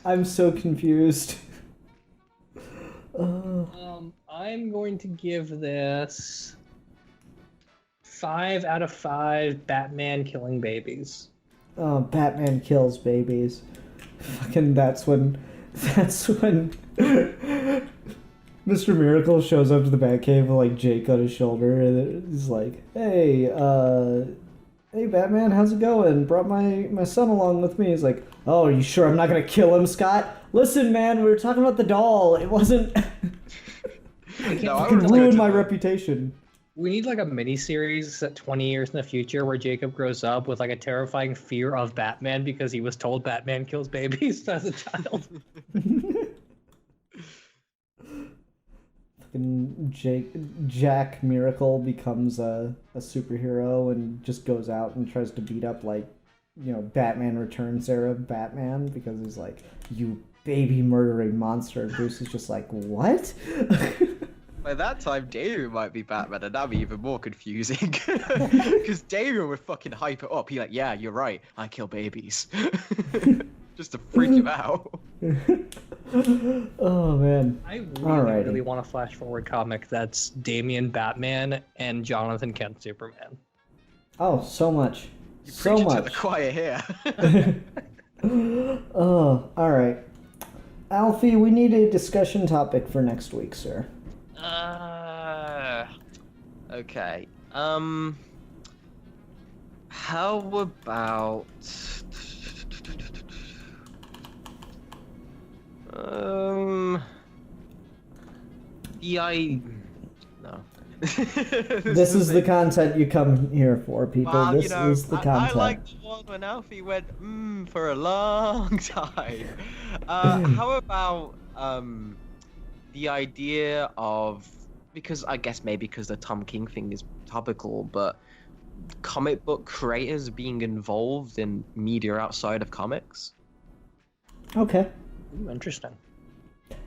I'm so confused. I'm going to give this 5 out of 5 Batman killing babies. Batman kills babies. Fucking that's when Mr. Miracle shows up to the Batcave with like Jake on his shoulder and he's like, hey, Batman, how's it going? Brought my son along with me. He's like, oh, are you sure I'm not gonna kill him, Scott? Listen, man, we were talking about the doll. It wasn't. No, I It could would ruin my reputation. We need like a mini-series set 20 years in the future where Jacob grows up with like a terrifying fear of Batman because he was told Batman kills babies as a child. Fucking Jack Miracle becomes a superhero and just goes out and tries to beat up like, Batman Returns era Batman because he's like, you baby murdering monster. And Bruce is just like, what? By that time, Damien might be Batman, and that'd be even more confusing. Because Damien would fucking hype it up. He's like, yeah, you're right, I kill babies. Just to freak him out. Oh, man. I Alrighty. really want a flash forward comic that's Damian Batman and Jonathan Kent Superman. Oh, so much. You're So preaching to the much. choir here. Oh, alright. Alfie, we need a discussion topic for next week, sir. Okay. How about no. This is the content you come here for, people. Well, This is the content. I like the one when Alfie went for a long time. How about the idea of, because I guess maybe because the Tom King thing is topical, but comic book creators being involved in media outside of comics? Okay. Ooh, interesting.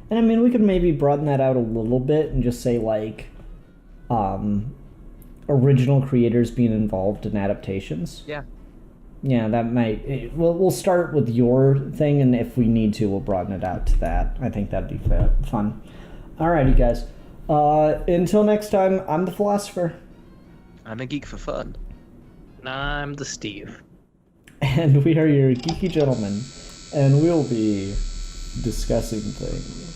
And I mean, we could maybe broaden that out a little bit and just say, like, original creators being involved in adaptations. Yeah. Yeah, that might... We'll start with your thing, and if we need to, we'll broaden it out to that. I think that'd be fun. Alrighty, guys. Until next time, I'm the Philosopher. I'm a geek for fun. I'm the Steve. And we are your geeky gentlemen. And we'll be discussing things.